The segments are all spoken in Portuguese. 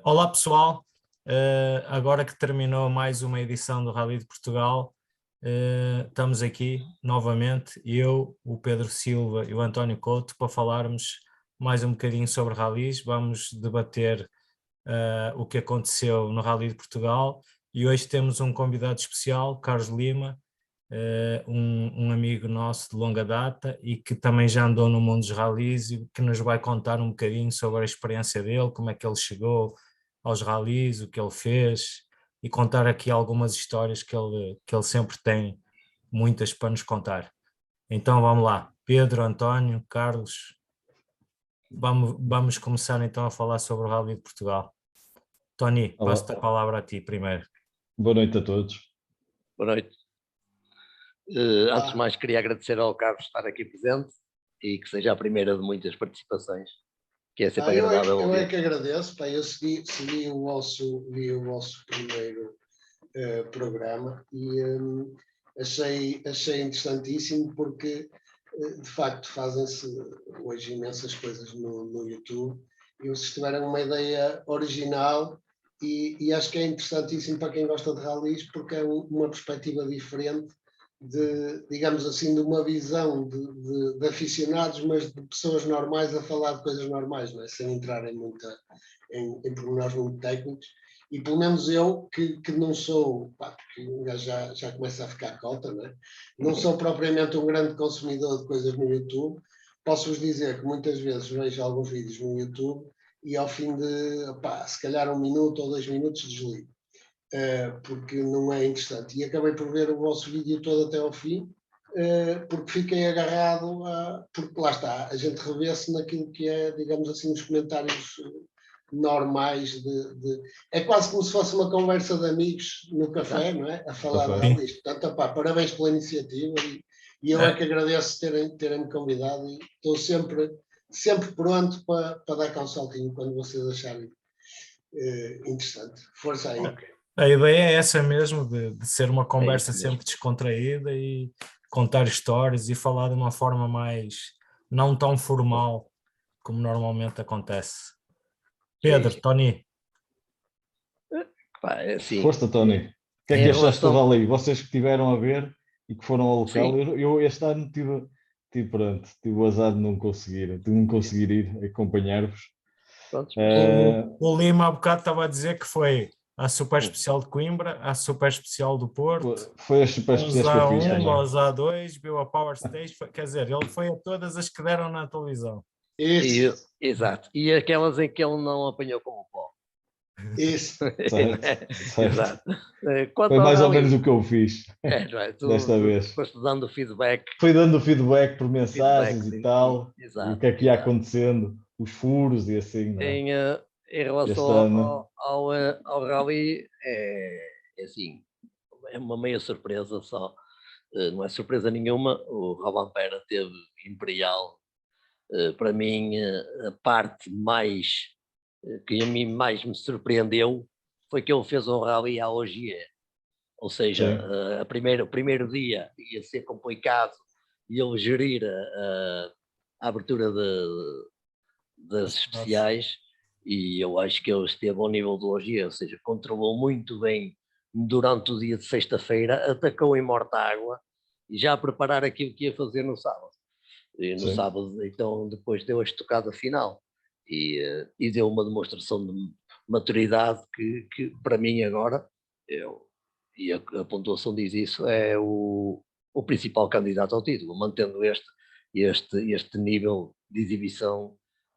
Olá pessoal, agora que terminou mais uma edição do Rally de Portugal, estamos aqui novamente, eu, o Pedro Silva e o António Couto, para falarmos mais um bocadinho sobre rallies. Vamos debater o que aconteceu no Rally de Portugal e hoje temos um convidado especial, Carlos Lima, um amigo nosso de longa data e que também já andou no mundo dos rallies e que nos vai contar um bocadinho sobre a experiência dele, como é que ele chegou aos rallies, o que ele fez e contar aqui algumas histórias que ele sempre tem, muitas para nos contar. Então vamos lá, Pedro, António, Carlos, vamos começar então a falar sobre o Rally de Portugal. Tony, passo-te a palavra a ti primeiro. Boa noite a todos. Boa noite. Antes de mais, queria agradecer ao Carlos estar aqui presente e que seja a primeira de muitas participações, que é sempre agradável. Eu é que agradeço, eu segui o vosso primeiro programa e achei interessantíssimo porque, de facto, fazem-se hoje imensas coisas no YouTube e vocês tiveram uma ideia original e acho que é interessantíssimo para quem gosta de rallies porque é uma perspectiva diferente digamos assim, de uma visão de aficionados, mas de pessoas normais a falar de coisas normais, não é? Sem entrar em pormenores muito técnicos. E pelo menos eu, que não sou, porque já começa a ficar cota, não é? Não sou propriamente um grande consumidor de coisas no YouTube, posso-vos dizer que muitas vezes vejo alguns vídeos no YouTube e ao fim de, se calhar 1 minuto ou 2 minutos desligo. Porque não é interessante. E acabei por ver o vosso vídeo todo até ao fim, porque fiquei agarrado porque lá está, a gente revê-se naquilo que é, digamos assim, os comentários normais é quase como se fosse uma conversa de amigos no café, não é? A falar disto. Portanto, parabéns pela iniciativa e eu é que agradeço terem-me convidado e estou sempre pronto para dar cá um saltinho quando vocês acharem interessante. Força aí. Okay. A ideia é essa mesmo, de ser uma conversa sempre descontraída e contar histórias e falar de uma forma mais, não tão formal como normalmente acontece. Pedro, Tony. Força, Tony. O que é que achaste do rally? Vocês que estiveram a ver e que foram ao local, eu este ano tive o azar de não conseguir ir acompanhar-vos. O Lima há bocado estava a dizer que foi a Super Especial de Coimbra, a Super Especial do Porto. Foi as Super Especiais que eu fiz também. Aos A2, viu a Power Stage, quer dizer, ele foi a todas as que deram na televisão. Isso. Exato. E aquelas em que ele não apanhou com o pó. Isso. Certo. Exato. Foi mais ou menos o que eu fiz desta vez. Foste dando feedback. Fui dando feedback por mensagens e tal, exato, e o que é que ia acontecendo, os furos e assim. Não é? Em relação ao rally, é assim, é uma meia surpresa só, não é surpresa nenhuma. O Rovanpera teve Imperial, para mim, a parte mais que a mim mais me surpreendeu foi que ele fez um rally à OGE, ou seja, o primeiro dia ia ser complicado e ele gerir a abertura das especiais. E eu acho que ele esteve ao nível do OGE, ou seja, controlou muito bem durante o dia de sexta-feira, atacou em Mortágua e já a preparar aquilo que ia fazer no sábado. E no sábado, então, depois deu a estocada final e deu uma demonstração de maturidade que para mim agora, e a pontuação diz isso, é o principal candidato ao título, mantendo este nível de exibição.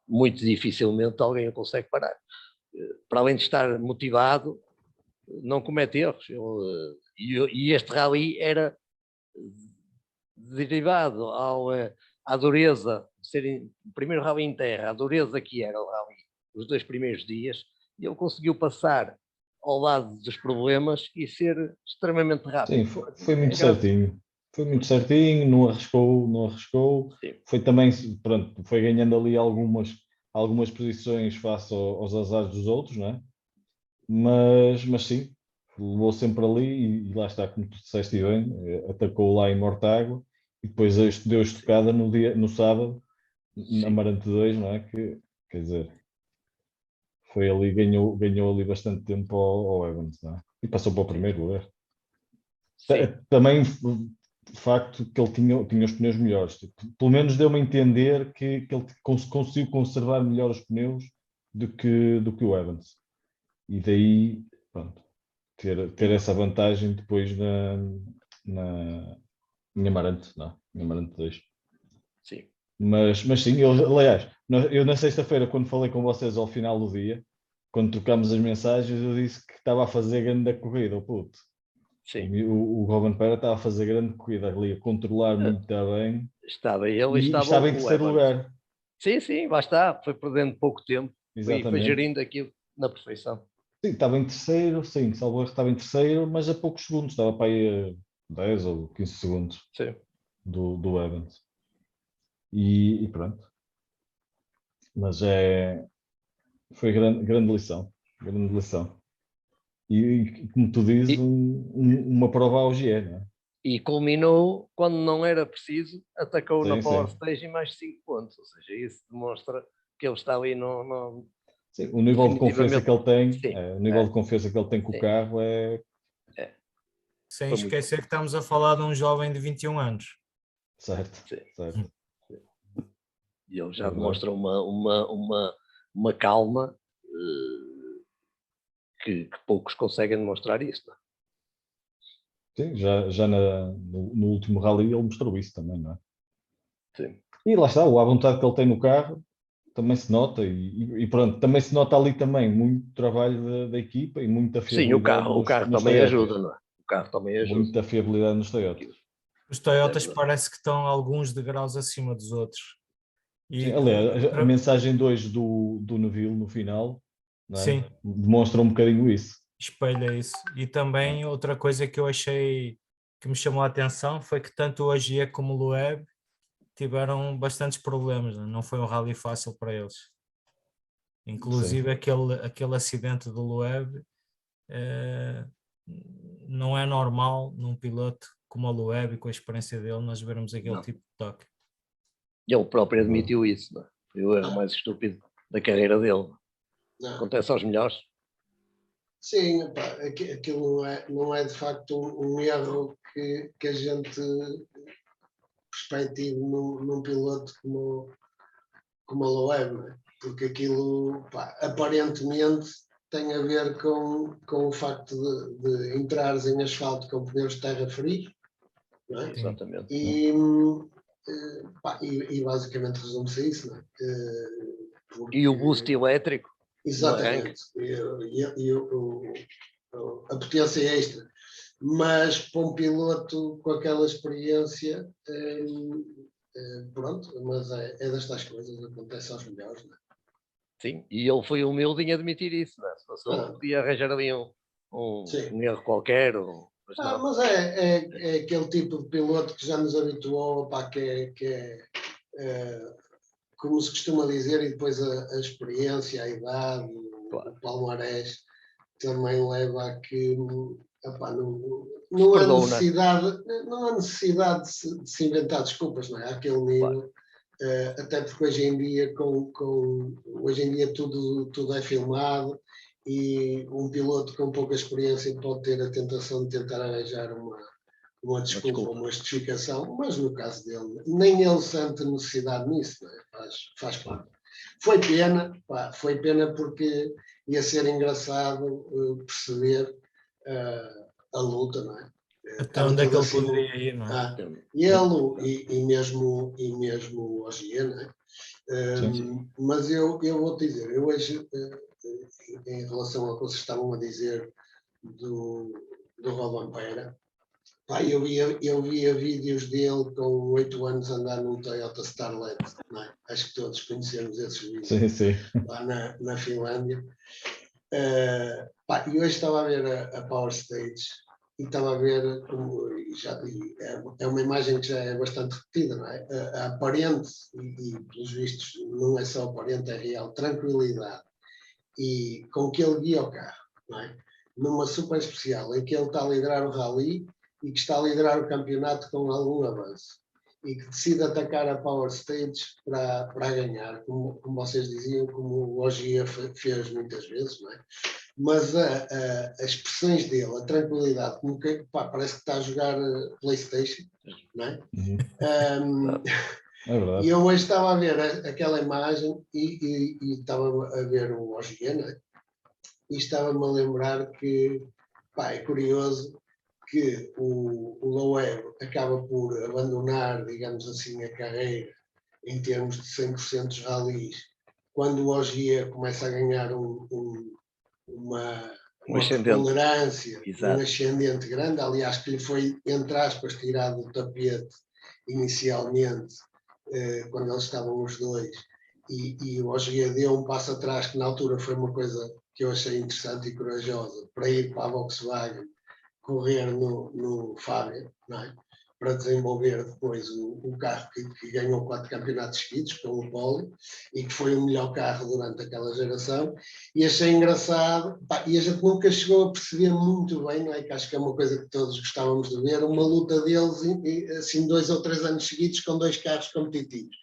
Muito dificilmente alguém o consegue parar. Para além de estar motivado, não comete erros. E este rally era derivado à dureza, de ser o primeiro rally em terra, a dureza que era o rally, os 2 primeiros dias, e ele conseguiu passar ao lado dos problemas e ser extremamente rápido. Sim, foi muito certinho. Foi muito certinho, não arriscou. Sim. Foi também, pronto, foi ganhando ali algumas posições face aos azares dos outros, não é? Mas sim, levou sempre ali e lá está, como tu disseste bem, atacou lá em Mortágua e depois deu estocada no sábado, na Amarante 2, não é? Que, quer dizer, foi ali, ganhou ali bastante tempo ao Evans, não é? E passou para o primeiro lugar. Também de facto que ele tinha os pneus melhores. Pelo menos deu-me a entender que ele conseguiu conservar melhor os pneus do que o Evans. E daí, pronto, ter essa vantagem depois em Amarante, em Amarante 2. Sim. Mas sim, aliás, eu na sexta-feira, quando falei com vocês ao final do dia, quando trocámos as mensagens, eu disse que estava a fazer grande corrida, o puto. Sim. O Rovanperä estava a fazer grande corrida ali, a controlar muito bem. Estava ele e estava em terceiro lugar. Sim, lá está. Foi perdendo pouco tempo. Foi gerindo aquilo na perfeição. Sim, estava em terceiro, sim, salvo erro, estava em terceiro, mas a poucos segundos, estava para aí a 10 ou 15 segundos do Evans. E pronto. Mas foi grande lição. Grande lição. E como tu dizes, uma prova ao GE, não é? E culminou, quando não era preciso, atacou na Power Sim. Stage em mais 5 pontos. Ou seja, isso demonstra que ele está ali no Sim, o nível de confiança que ele tem, o nível de confiança que ele tem com o carro é... Sem esquecer que estamos a falar de um jovem de 21 anos. Certo. E ele já demonstra uma calma que poucos conseguem demonstrar isso. Não é? Sim, já no último rally ele mostrou isso também, não é? Sim. E lá está, a vontade que ele tem no carro também se nota e pronto, também se nota ali também muito trabalho da equipa e muita fiabilidade. Sim, o carro também ajuda, não é? O carro também ajuda. Muita fiabilidade nos Toyotas. Os Toyotas parece que estão alguns degraus acima dos outros. Sim, aliás, a mensagem 2 do Neville no final, não é? Sim, demonstra um bocadinho isso. Espelha isso. E também outra coisa que eu achei que me chamou a atenção foi que tanto o AGE como o Loeb tiveram bastantes problemas, não foi um rally fácil para eles. Inclusive aquele acidente do Loeb não é normal num piloto como o Loeb e com a experiência dele nós vermos aquele tipo de toque. Ele próprio admitiu isso, não é? Foi o erro mais estúpido da carreira dele. Não. Acontece aos melhores. Sim, pá, aquilo não é de facto um erro que a gente perspective num piloto como a Loeb, não é? Porque aquilo, pá, aparentemente tem a ver com o facto de entrares em asfalto com pneus de terra frios, não é? Exatamente. E basicamente resume-se a isso, não é? Porque... E o boost elétrico. Exatamente. A potência extra. Mas para um piloto com aquela experiência, pronto, mas é destas coisas, acontece aos melhores, não é? Sim, e ele foi humilde em admitir isso, não é? Se fosse ele podia arranjar ali um erro qualquer. Mas é aquele tipo de piloto que já nos habituou, pá, que é como se costuma dizer, e depois a experiência, a idade, o palmarés também leva a que não há necessidade de se inventar desculpas, não é? Àquele nível, até porque hoje em dia, hoje em dia tudo é filmado e um piloto com pouca experiência pode ter a tentação de tentar arranjar uma desculpa, uma justificação, mas no caso dele, nem ele sente necessidade nisso, não é? Faz parte. Foi pena porque ia ser engraçado perceber a luta, não é? Até onde é que ele poderia ir, não é? Ele e mesmo o Ogier, não é? Mas eu vou-te dizer, eu hoje, em relação ao que vocês estavam a dizer do Rovanperä, eu via vídeos dele com 8 anos andar num Toyota Starlet, não é? Acho que todos conhecemos esses vídeos. Sim. Lá na Finlândia. E hoje estava a ver a Power Stage e estava a ver é uma imagem que já é bastante repetida, não é? A aparente, e pelos vistos não é só aparente, é real, tranquilidade e com que ele guia o carro, não é? Numa super especial em que ele está a liderar o rally e que está a liderar o campeonato com algum avanço. e que decide atacar a Power Stage para ganhar, como vocês diziam, como o Ogier fez muitas vezes, não é? Mas as expressões dele, a tranquilidade, como que, parece que está a jogar PlayStation, não é? É verdade. E eu hoje estava a ver aquela imagem e estava a ver o Ogier, não é? E estava-me a lembrar que, é curioso que o Loeb acaba por abandonar, digamos assim, a carreira em termos de 100% rallies, quando o Ogier começa a ganhar uma tolerância, um ascendente grande, aliás, que lhe foi, entre aspas, tirado do tapete inicialmente, quando eles estavam os dois, e o Ogier deu um passo atrás, que na altura foi uma coisa que eu achei interessante e corajosa, para ir para a Volkswagen, correr no Fábio, não é? Para desenvolver depois o carro que ganhou 4 campeonatos seguidos, com o Poli, e que foi o melhor carro durante aquela geração, e achei engraçado, e a gente nunca chegou a perceber muito bem, não é? Que acho que é uma coisa que todos gostávamos de ver, uma luta deles, assim, 2 ou 3 anos seguidos, com 2 carros competitivos.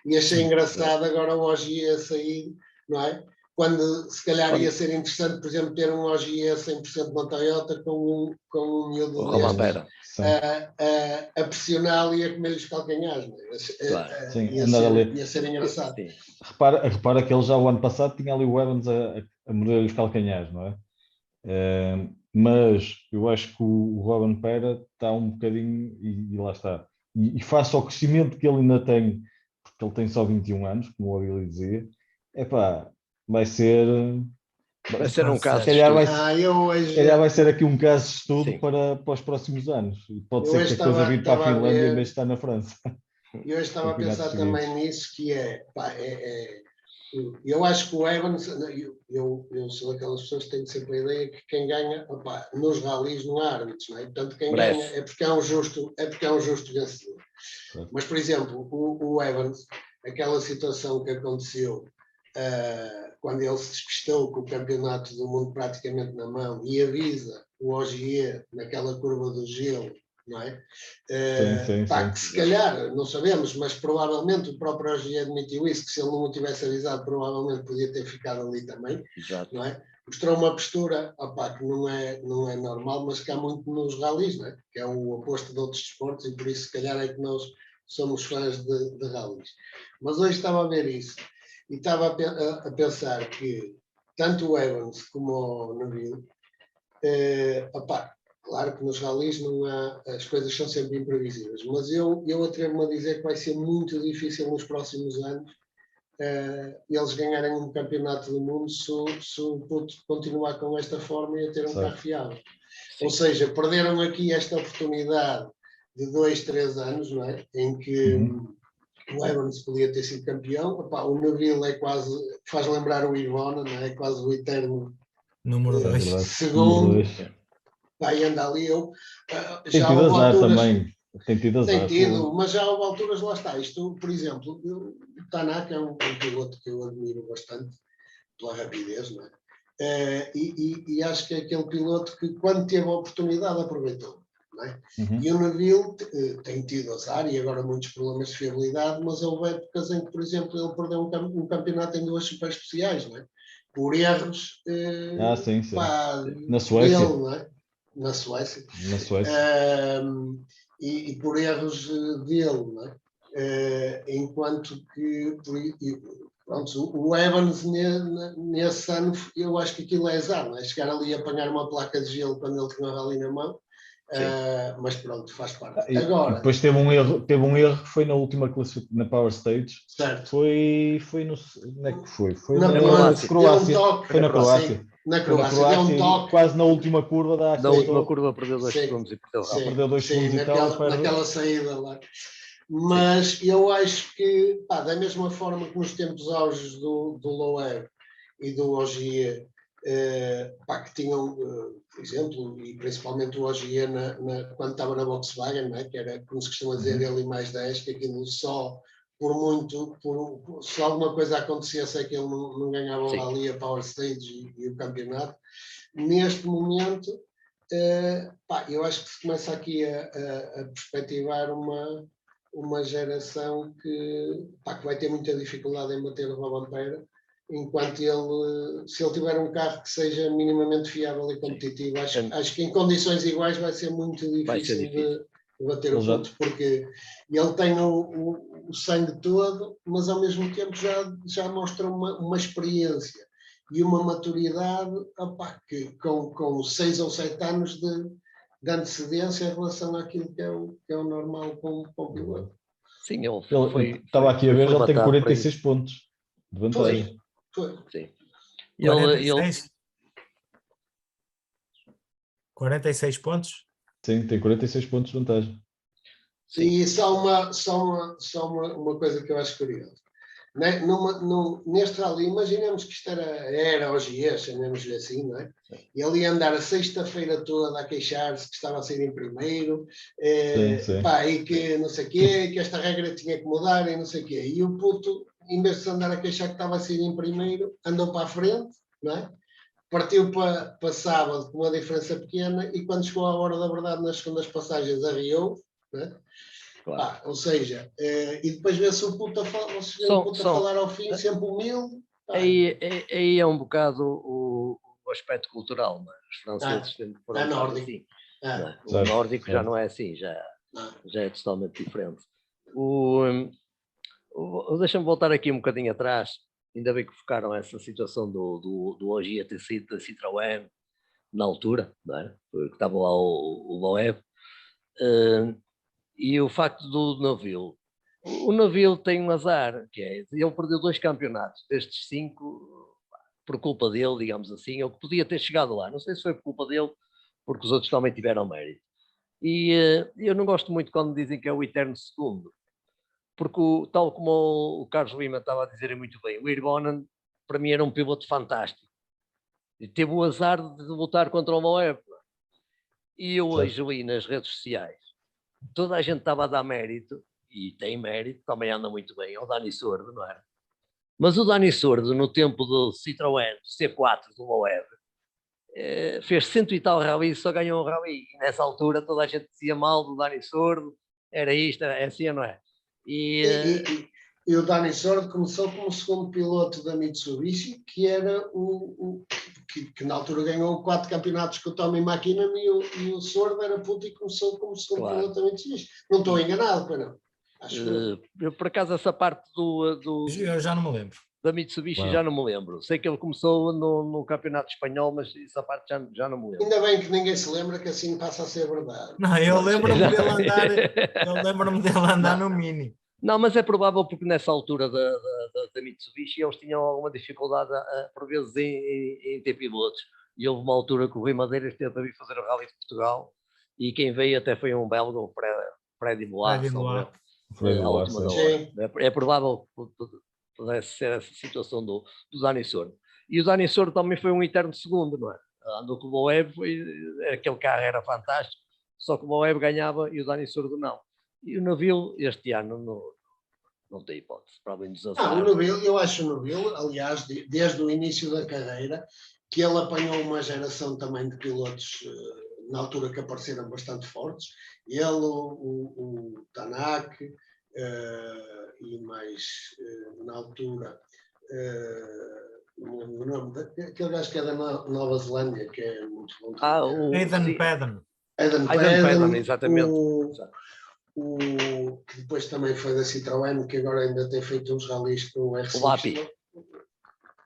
E achei engraçado agora o Ogier a sair, não é? Quando se calhar ia ser interessante, por exemplo, ter um Ogier 100% na Toyota com um miúdo a pressioná-lo e a comer os calcanhares. Ia ser engraçado. Repara que ele já o ano passado tinha ali o Evans a morder os calcanhares, não é? Mas eu acho que o Robin Pera está um bocadinho, e lá está. E face ao crescimento que ele ainda tem, porque ele tem só 21 anos, como o Abílio dizia, vai ser um caso de estudo. Se calhar vai ser aqui um caso de estudo para os próximos anos. E pode ser que a coisa vire para a Finlândia em vez de estar na França. Eu estava a pensar também nisso, que eu acho que o Evans, eu sou daquelas pessoas que têm sempre a ideia que quem ganha, nos rallies não há árbitros, não é? Portanto, quem ganha é porque é um justo vencedor. Mas, por exemplo, o Evans, aquela situação que aconteceu quando ele se despistou com o campeonato do mundo praticamente na mão e avisa o Ogier naquela curva do gelo, não é? Sim. Que se calhar, não sabemos, mas provavelmente o próprio Ogier admitiu isso, que se ele não o tivesse avisado, provavelmente podia ter ficado ali também. Exato. Não é? Mostrou uma postura que não é normal, mas que há muito nos rallies, não é? Que é o oposto de outros desportos, e por isso se calhar é que nós somos fãs de rallies. Mas hoje estava a ver isso e estava a pensar que tanto o Evans como o Neville, claro que nos rallies não há, as coisas são sempre imprevisíveis, mas eu atrevo-me a dizer que vai ser muito difícil nos próximos anos eles ganharem um campeonato do mundo se o Puto continuar com esta forma e a ter um carro fiável. Ou seja, perderam aqui esta oportunidade de 2, 3 anos, não é? Em que o Evans podia ter sido campeão. O Neville é quase, faz lembrar o Ivona, não é? É quase o eterno número 2. Segundo. E anda ali tem tido azar também. Tem tido, mas já houve alturas, lá está. Isto, por exemplo, o Tanaka é um piloto que eu admiro bastante pela rapidez, não é? E acho que é aquele piloto que, quando teve a oportunidade, aproveitou. Não é? E o Neville tem tido azar e agora muitos problemas de fiabilidade, mas houve épocas em que, por exemplo, ele perdeu um campeonato em 2 super especiais, não é? Por erros sim. Na Suécia. dele, não é? Na Suécia. E por erros dele, não é? Enquanto que pronto, o Evans nesse ano, eu acho que aquilo é azar, não é? Chegar ali a apanhar uma placa de gelo quando ele tinha ali na mão, mas pronto, faz parte. Agora, depois teve um erro que foi na última classe na Power Stage. Certo. Foi no. Onde é que foi? Foi na Croácia. Foi na Croácia. Na Croácia, deu um toque. Quase na última curva da Na última curva perdeu 2 segundos e perdeu 2 segundos e tal. Naquela saída lá. Mas eu acho que, da mesma forma que nos tempos auges do Loeb e do Ogier, que tinham, por exemplo, e principalmente o Ogier quando estava na Volkswagen, não é? Que era, como se costuma dizer, ele e mais 10, que aquilo só se alguma coisa acontecesse é que ele não ganhava ali a Power Stage e o campeonato. Neste momento, eu acho que se começa aqui a perspectivar uma geração que vai ter muita dificuldade em bater o Rovanperä, enquanto se ele tiver um carro que seja minimamente fiável e competitivo, acho que em condições iguais vai ser muito difícil de bater o ponto, porque ele tem o sangue todo, mas ao mesmo tempo já mostra uma experiência e uma maturidade que com 6 ou 7 anos de antecedência em relação àquilo que é o normal com o piloto. Sim, estava aqui a ver, ele tem 46 pontos de vantagem. Foi. Sim. 46 pontos? Sim, tem 46 pontos de vantagem. Sim. E só uma coisa que eu acho curiosa. Neste rally, imaginemos que isto era os GEs, chamemos-lhe assim, não é? E ele ia andar a sexta-feira toda a queixar-se que estava a sair em primeiro, e que não sei o quê, que esta regra tinha que mudar e não sei o quê. E o puto, em vez de andar a queixar que estava a sair em primeiro, andou para a frente, não é? Partiu para sábado com uma diferença pequena e quando chegou à hora da verdade nas segundas passagens arriou, não é? Claro. Ou seja, e depois vê-se o puto a falar ao fim, sempre humilde. Aí é um bocado o aspecto cultural, não é? Os franceses sempre foram nórdico. Assim. O nórdico já não é assim, já é totalmente diferente. Deixa-me voltar aqui um bocadinho atrás, ainda bem que focaram essa situação do Ogier ter sido da Citroën na altura, não é? Porque estava lá o Loeb. E o facto do Neville. O Neville tem um azar, que é, ele perdeu 2 campeonatos, destes 5, por culpa dele, digamos assim, ou que podia ter chegado lá. Não sei se foi por culpa dele, porque os outros também tiveram mérito. E eu não gosto muito quando dizem que é o eterno segundo, porque tal como o Carlos Lima estava a dizer muito bem, o Hirvonen, para mim, era um piloto fantástico. E teve o azar de lutar contra o Loeb. E eu hoje li nas redes sociais, toda a gente estava a dar mérito, e tem mérito, também anda muito bem, ao Dani Sordo, não era? Mas o Dani Sordo, no tempo do Citroën C4 do Loeb, fez 100 e tal rally e só ganhou um rally. E nessa altura toda a gente dizia mal do Dani Sordo, era isto, é assim, não é? E o Dani Sordo começou como segundo piloto da Mitsubishi, que era que na altura ganhou 4 campeonatos com o Tommy McKinnon e o Sordo era puto e começou como segundo piloto da Mitsubishi. Não estou enganado, para não. Eu, por acaso, essa parte eu já não me lembro. Da Mitsubishi já não me lembro. Sei que ele começou no campeonato espanhol, mas essa parte já não me lembro. Ainda bem que ninguém se lembra, que assim passa a ser verdade. Não, eu lembro-me dele andar no Mini. Não, mas é provável porque nessa altura da Mitsubishi eles tinham alguma dificuldade, por vezes, em ter pilotos. E houve uma altura que o Rui Madeiras teve a vir fazer o Rally de Portugal e quem veio até foi um belga, o Freddy Moat. É provável que pudesse ser essa situação do Dani Sordo. E o Dani Sordo também foi um eterno segundo, não é? Andou com o Loeb, aquele carro era fantástico, só que o Loeb ganhava e o Dani Sordo não. E o Neville, este ano, não tem hipótese, para além dos azares. O Neville, eu acho o Neville, aliás, desde o início da carreira, que ele apanhou uma geração também de pilotos na altura que apareceram bastante fortes. Ele, o Tanak, e mais na altura o nome daquele gajo que é da Nova Zelândia, que é muito bom. Aidan Paddon. Aidan Paddon, exatamente. Que depois também foi da Citroën, que agora ainda tem feito uns rallies com o R6. O Lapi.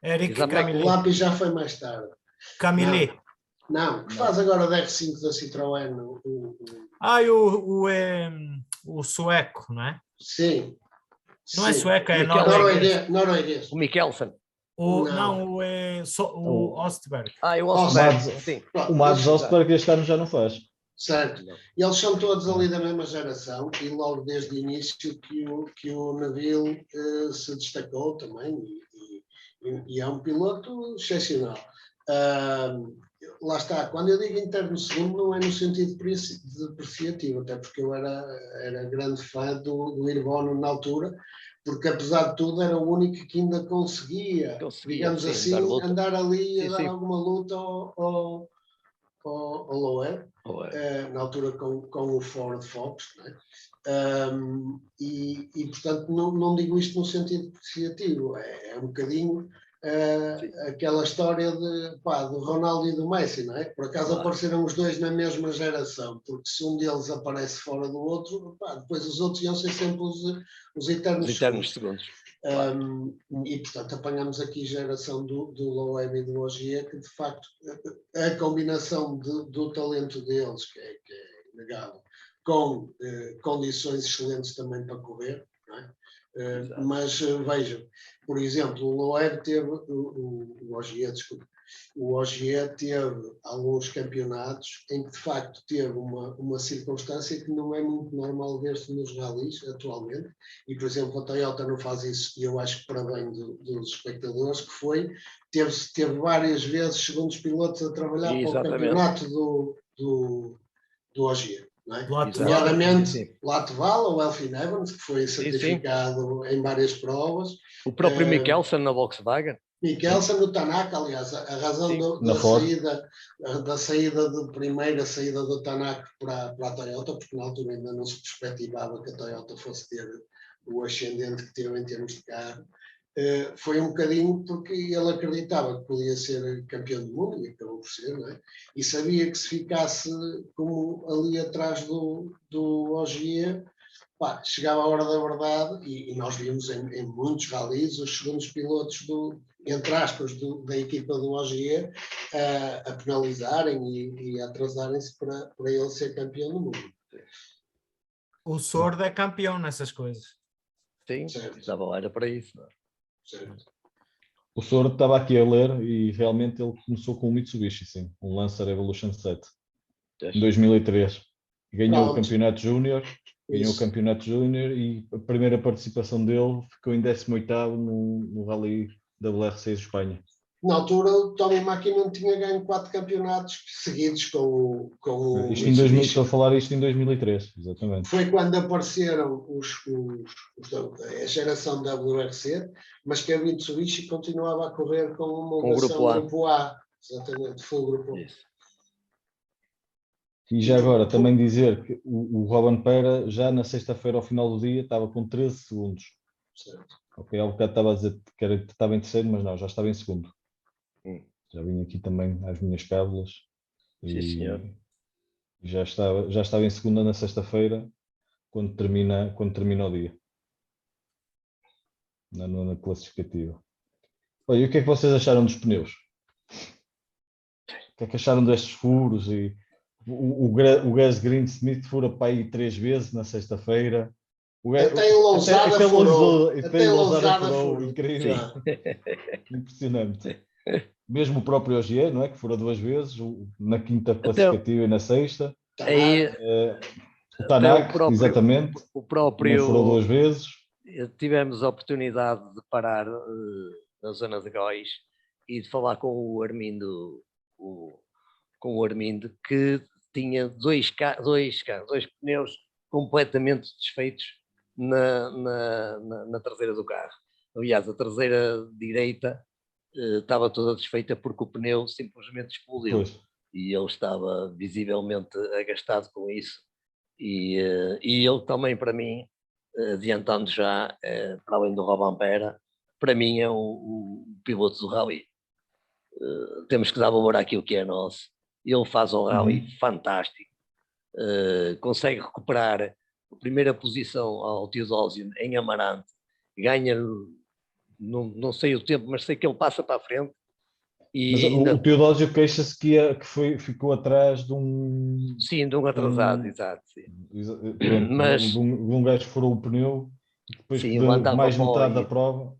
Eric Camille. O Lapi já foi mais tarde. Camille. Não, que faz agora o R5 da Citroën. O sueco, não é? Sim. Não é sueco, é norueguês. O Mikkelsen. O Ostberg. O Ostberg, sim. O Mads Ostberg este ano já não faz. Certo. E eles são todos ali da mesma geração e logo desde o início que o Neville se destacou também e é um piloto excepcional. Lá está, quando eu digo interno segundo não é no sentido depreciativo, até porque eu era grande fã do Hirvonen na altura, porque apesar de tudo era o único que ainda conseguia digamos sim, assim, andar ali a dar alguma luta ao Loeb. na altura com o Ford Focus, né? E portanto não digo isto no sentido depreciativo, é um bocadinho aquela história do Ronaldo e do Messi, não é? Por acaso apareceram os dois na mesma geração, porque se um deles aparece fora do outro, depois os outros iam ser sempre os eternos segundos. E portanto apanhamos aqui a geração do Loeb e do Ogier, que de facto a combinação do talento deles, que é inegável, com condições excelentes também para correr, não é? Mas vejam, por exemplo, o Loeb teve, o Ogier teve alguns campeonatos em que de facto teve uma circunstância que não é muito normal ver-se nos ralis atualmente, e por exemplo a Toyota não faz isso, e eu acho que para bem dos espectadores, que foi, teve várias vezes segundos pilotos a trabalhar para o campeonato do Ogier. Não é? Nomeadamente Latval ou Elfyn Evans, que foi certificado em várias provas. O próprio Mikkelsen na Volkswagen. Mikkelsen no Tanaka, aliás, a razão da saída de primeira saída do Tanaka para a Toyota, porque na altura ainda não se perspectivava que a Toyota fosse ter o ascendente que teve em termos de carro, foi um bocadinho porque ele acreditava que podia ser campeão do mundo, e acabou por ser, não é? E sabia que se ficasse como ali atrás do Ogier, chegava a hora da verdade, e nós vimos em muitos ralis os segundos pilotos entre aspas, da equipa do Ogier a penalizarem e a atrasarem-se para ele ser campeão do mundo. O Sordo é campeão nessas coisas. Sim, estava lá, era para isso. Não? Certo. O Sordo estava aqui a ler e realmente ele começou com o Mitsubishi, sim, um Lancer Evolution 7, em 2003. Ganhou o campeonato júnior, e a primeira participação dele ficou em 18º no Rally WRC de Espanha. Na altura, o Tony Mäkinen tinha ganho 4 campeonatos seguidos com o Mitsubishi. Estou a falar isto em 2003, exatamente. Foi quando apareceram a geração WRC, mas que a Mitsubishi continuava a correr com uma homologação grupo A. Exatamente, foi o grupo A. E já agora, também dizer que o Robin Pera, já na sexta-feira, ao final do dia, estava com 13 segundos. Certo. Ok, há bocado estava a dizer que estava em terceiro, mas não, já estava em segundo. Já vim aqui também às minhas cábulas. Sim, senhor. Já estava em segunda na sexta-feira, quando termina o dia. Na nona classificativa. Olha, e o que é que vocês acharam dos pneus? O que é que acharam destes furos? E o Gus Greensmith fura para aí 3 vezes na sexta-feira. Até em Lousada furou. Incrível. Impressionante. Mesmo o próprio Ogier, não é? Que fura 2 vezes, na quinta classificativa e na sexta. O Tanaka, exatamente. O próprio furou 2 vezes. Tivemos a oportunidade de parar na zona de Góis e de falar com o Armindo, que tinha dois pneus completamente desfeitos na traseira do carro. Aliás, a traseira direita estava toda desfeita porque o pneu simplesmente explodiu. Pois. E ele estava visivelmente agastado com isso. E ele também, para mim, adiantando já, para além do Robin Pera, para mim é o piloto do rally. Temos que dar valor àquilo que é nosso. Ele faz um rally fantástico, consegue recuperar a primeira posição ao Teodósio em Amarante, ganha, não sei o tempo, mas sei que ele passa para a frente. Mas o Teodósio queixa-se que ficou atrás de um... Sim, de um atrasado, exato. Sim. Pronto, mas, de um gajo que furou o pneu e depois sim, que deu mais metade da prova,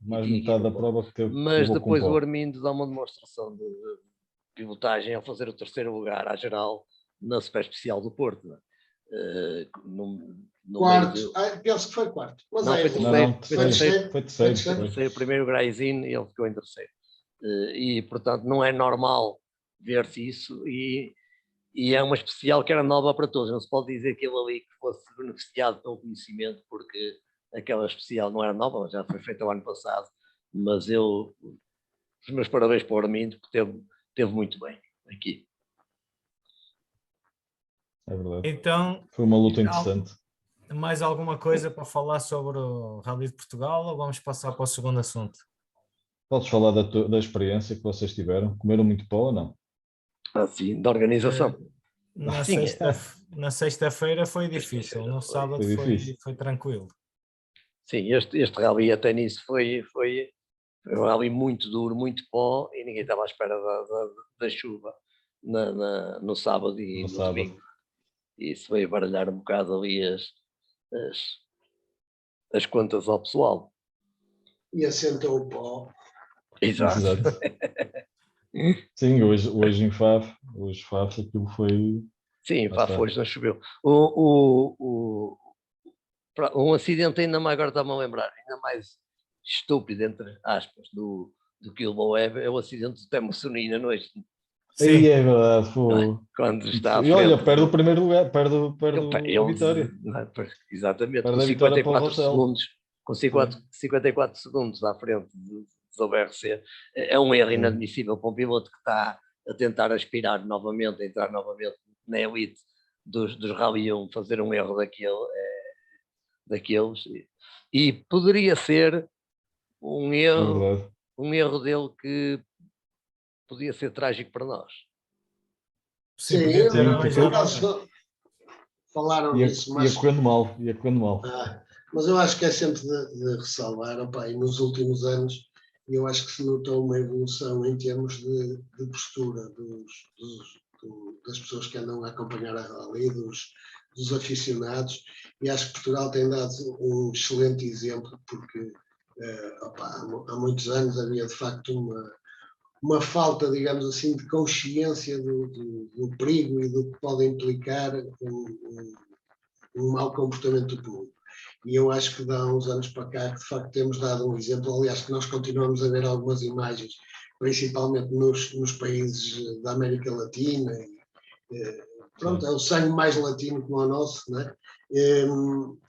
que teve. Mas depois o Armindo dá uma demonstração de pilotagem ao fazer o terceiro lugar à geral na Super Especial do Porto. Não é? Quarto, penso que foi quarto. Mas foi terceiro. Primeiro Graizin e ele ficou em terceiro. E portanto não é normal ver-se isso e é uma especial que era nova para todos. Não se pode dizer que ele ali que fosse beneficiado pelo conhecimento, porque aquela especial não era nova, já foi feita o ano passado, mas os meus parabéns para o Armindo, porque teve muito bem aqui. é verdade. Então, Foi uma luta interessante. mais alguma coisa para falar sobre o Rally de Portugal ou vamos passar para o segundo assunto? Podes falar da experiência que vocês tiveram? Comeram muito pó ou não? Assim, da organização. Sim, Na sexta-feira foi difícil, no sábado Foi difícil. foi tranquilo. sim, este rally até nisso foi um rally muito duro, muito pó, e ninguém estava à espera da chuva no sábado e no domingo. E isso veio baralhar um bocado ali as contas ao pessoal. E assentou o pó. Exato. Sim, hoje em Faf aquilo foi... Sim, Faf hoje não choveu. Um acidente ainda mais, agora está-me a lembrar, ainda mais estúpido, entre aspas, do que o Loeb, é o acidente do Temo Sonina noite. Sim, é verdade. Foi... Quando está e olha, perde o primeiro lugar, perde a vitória. Exatamente, perde com a vitória 54 segundos, com 54 segundos à frente do BRC, é um erro inadmissível para um piloto que está a tentar aspirar novamente, a entrar novamente na elite dos Rally 1, fazer um erro daqueles, e poderia ser um erro dele que podia ser trágico para nós. Sim, falaram nisso, mas... Ia correndo mal. Mas eu acho que é sempre de ressalvar, opa, e nos últimos anos eu acho que se notou uma evolução em termos de postura das pessoas que andam a acompanhar a rally, dos aficionados, e acho que Portugal tem dado um excelente exemplo, porque há muitos anos havia de facto uma falta, digamos assim, de consciência do perigo e do que pode implicar um mau comportamento do público. E eu acho que dá uns anos para cá que de facto temos dado um exemplo, aliás, que nós continuamos a ver algumas imagens, principalmente nos países da América Latina, pronto, é o sangue mais latino como o nosso, não é?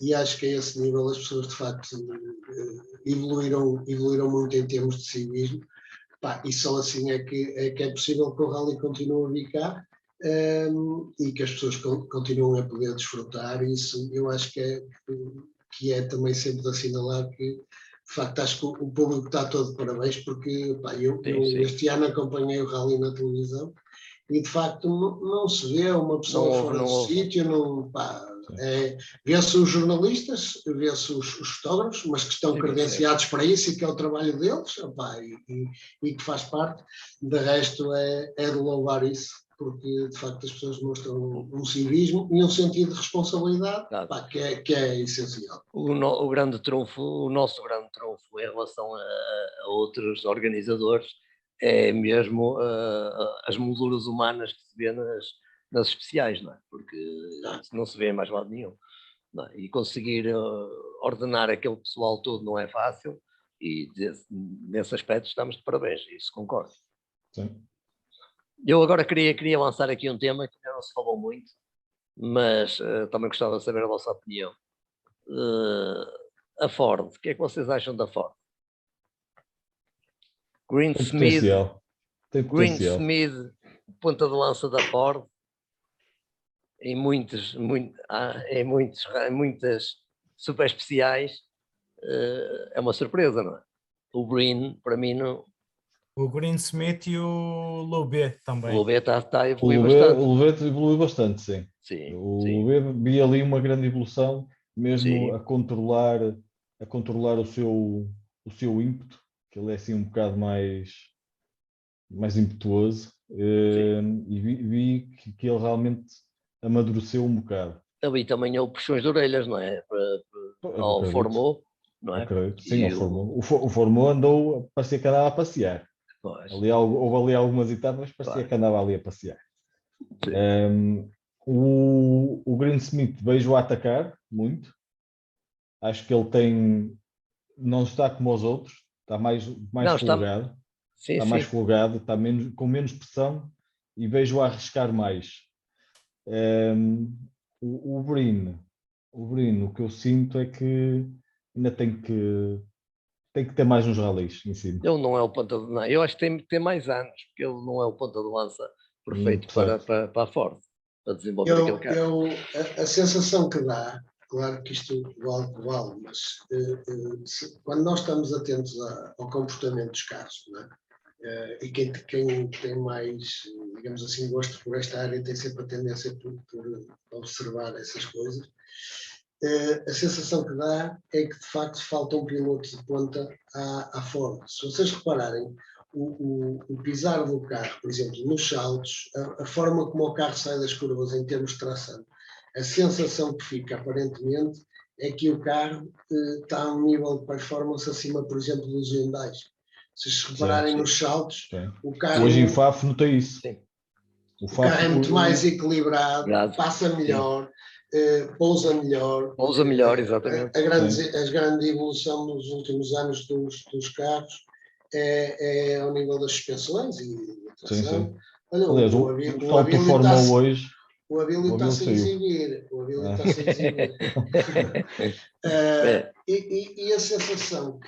E acho que a esse nível as pessoas de facto evoluíram muito em termos de civismo. E só assim é que é possível que o rally continue a vir cá e que as pessoas continuem a poder desfrutar. Isso eu acho que é também sempre de assinalar que, de facto, acho que o público está todo de parabéns, porque eu este ano acompanhei o rally na televisão e, de facto, não se vê uma pessoa fora do sítio, vê-se os jornalistas, vê-se os fotógrafos, mas que estão credenciados para isso e que é o trabalho deles, e que faz parte. De resto, é de louvar isso, porque de facto as pessoas mostram um civismo e um sentido de responsabilidade que é essencial. O nosso grande trunfo em relação a outros organizadores é mesmo as molduras humanas que se vê nas especiais, não é? Porque isso não se vê em mais lado nenhum. Não é? E conseguir ordenar aquele pessoal todo não é fácil, e nesse aspecto estamos de parabéns, isso concordo. Sim. Eu agora queria lançar aqui um tema que não se falou muito, mas também gostava de saber a vossa opinião. A Ford, o que é que vocês acham da Ford? Greensmith, ponta de lança da Ford, em muitas super especiais, é uma surpresa, não é? O Green, para mim, não... O Greensmith e o Loubet também. O Loubet está a evoluir bastante. O Loubet evoluiu bastante, sim. Sim. Loubet vi ali uma grande evolução, mesmo a controlar o seu ímpeto, que ele é assim um bocado mais impetuoso, e vi que ele realmente amadureceu um bocado. Ali também houve puxões de orelhas, não é? Ao Formou, não é? Acredito. Sim, ao Formou. O Formou andou, parecia que andava a passear. Houve ali algumas etapas, parecia que andava ali a passear. O Greensmith vejo-o a atacar muito. Acho que ele não está como os outros, está mais folgado. Está mais folgado, está com menos pressão e vejo-o a arriscar mais. O Brino, o que eu sinto é que ainda tem que ter mais uns rallies em cima. Ele não é o ponta de lança. Eu acho que tem mais anos, porque ele não é o ponta de lança perfeito para a Ford. para desenvolver aquele carro. A sensação que dá, claro que isto vale que vale, mas quando nós estamos atentos ao comportamento dos carros, não é? E quem tem mais, digamos assim, gosto por esta área tem sempre a tendência por observar essas coisas. A sensação que dá é que de facto falta um piloto de ponta à Ford. Se vocês repararem, o pisar do carro, por exemplo, nos saltos, a forma como o carro sai das curvas em termos de tração, a sensação que fica aparentemente é que o carro está a um nível de performance acima, por exemplo, dos Hyundais. Se vocês repararem nos saltos, o carro... Hoje em FAF notei isso. Sim. O carro é muito mais equilibrado, passa melhor, pousa melhor. Pousa melhor, exatamente. A grande evolução nos últimos anos dos carros é ao nível das suspensões e da tração. Olha, aliás, o salto do Fórmula hoje... O Abílio está-se a exibir. E a sensação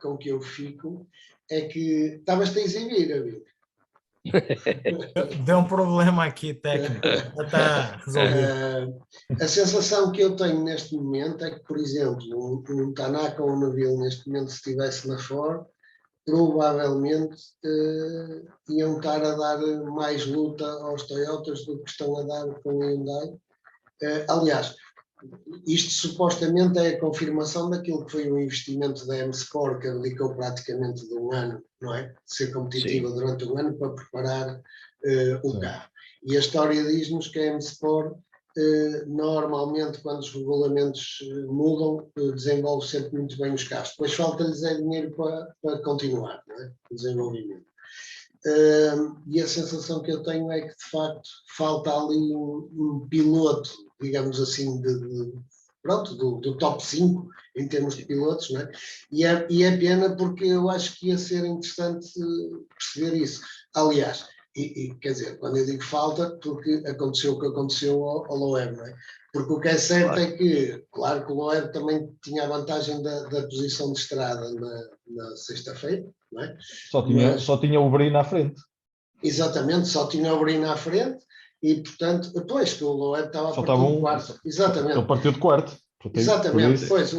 com que eu fico é que estavas-te a exibir, Abílio. Deu um problema aqui técnico, já está resolvido. A sensação que eu tenho neste momento é que, por exemplo, um Tanaka ou um Neville neste momento, se estivesse na Ford, provavelmente iam estar a dar mais luta aos Toyotas do que estão a dar com o Hyundai. Aliás, isto supostamente é a confirmação daquilo que foi o investimento da M-Sport, que dedicou praticamente de um ano, não é? De ser competitiva durante um ano para preparar o carro. E a história diz-nos que a M-Sport, normalmente, quando os regulamentos mudam, desenvolve sempre muito bem os carros. Depois falta-lhes dinheiro para continuar, não é? O desenvolvimento. E a sensação que eu tenho é que, de facto, falta ali um piloto, digamos assim, do top 5 em termos de pilotos, não é? E é pena porque eu acho que ia ser interessante perceber isso. Aliás, quer dizer, quando eu digo falta, porque aconteceu o que aconteceu ao Loeb, não é? Porque o que é certo é que, claro que o Loeb também tinha a vantagem da posição de estrada na sexta-feira, não é? Só tinha o Brino à frente. Exatamente, só tinha o Brino à frente e, portanto, depois que o Loeb estava a partir de quarto. Exatamente. Ele partiu de quarto. Exatamente, pois,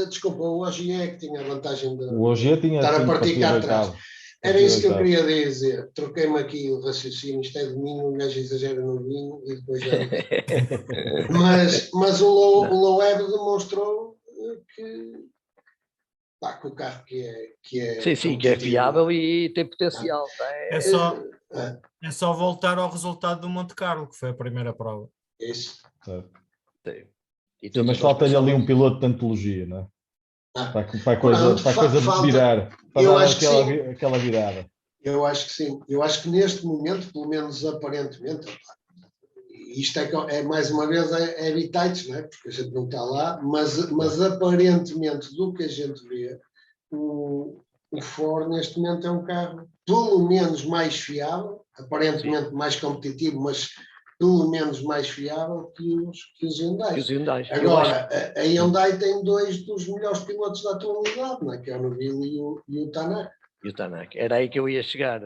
desculpa, o Ogier que tinha a vantagem de estar a partir cá atrás. Era isso que eu queria dizer. Troquei-me aqui o raciocínio, isto é de mim, o gajo exagera no vinho e depois já... mas o Loeb demonstrou que o carro que é sim, que é fiável e tem potencial. É só voltar ao resultado do Monte Carlo, que foi a primeira prova. Isso. Sim, mas falta-lhe ali um piloto de antologia, não é? Para a coisa de virar, para dar aquela virada. Eu acho que sim. Eu acho que neste momento, pelo menos aparentemente, isto é mais uma vez é habitats, não é? Porque a gente não está lá, mas aparentemente do que a gente vê, o Ford neste momento é um carro pelo menos mais fiável, aparentemente mais competitivo, mas pelo menos mais fiável que os Hyundai. Agora, a Hyundai tem dois dos melhores pilotos da atualidade, não é? Que é o Neville e o Tanaka. Era aí que eu ia chegar.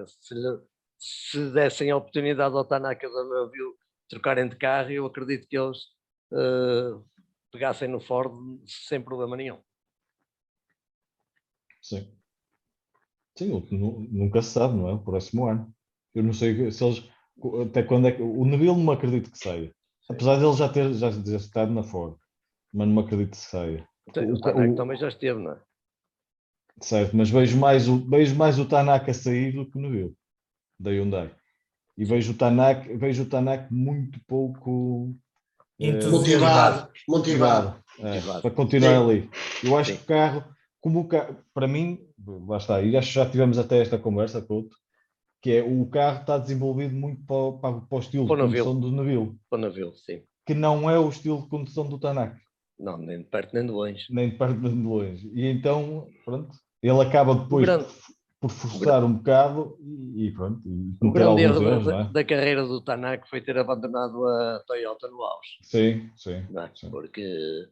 Se dessem a oportunidade ao Tanaka e ao Neville trocarem de carro, eu acredito que eles pegassem no Ford sem problema nenhum. Sim, nunca se sabe, não é? O próximo ano. Eu não sei se eles... Até quando é que... O Neville não me acredito que saia. Apesar de ele já ter estado na Ford. Mas não me acredito que saia. O Tanaka também já esteve, não é? Certo, mas vejo mais o Tanaka sair do que o Neville. Da Hyundai. E vejo o Tanaka muito pouco... motivado. Para continuar ali. Eu acho que o carro, para mim, lá está, e acho que já tivemos até esta conversa, Couto, que é o carro está desenvolvido muito para o estilo de condução do Neville. Para o Neville, sim. Que não é o estilo de condução do Tanaka. Não, nem de perto nem de longe. Nem de perto nem de longe. E então, pronto, ele acaba depois por forçar um bocado e pronto. O grande erro da carreira do Tanaka foi ter abandonado a Toyota no auge. Sim. Porque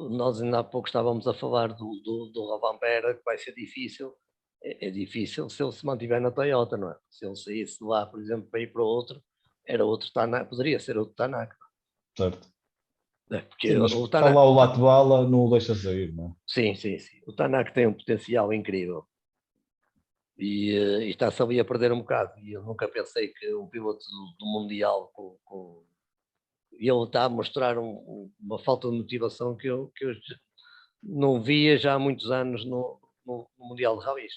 nós ainda há pouco estávamos a falar do Rovanperä, que vai ser difícil. É difícil se ele se mantiver na Toyota, não é? Se ele saísse de lá, por exemplo, para ir para outro, era outro Tanaka, poderia ser outro Tanaka. Certo. Porque Sim, mas o está Tanaka, lá o Latvala, não o deixa sair, não é? sim. O Tanaka tem um potencial incrível. E está-se ali a perder um bocado. E eu nunca pensei que um piloto do Mundial e ele está a mostrar uma falta de motivação que eu não via já há muitos anos no Mundial de Rallys.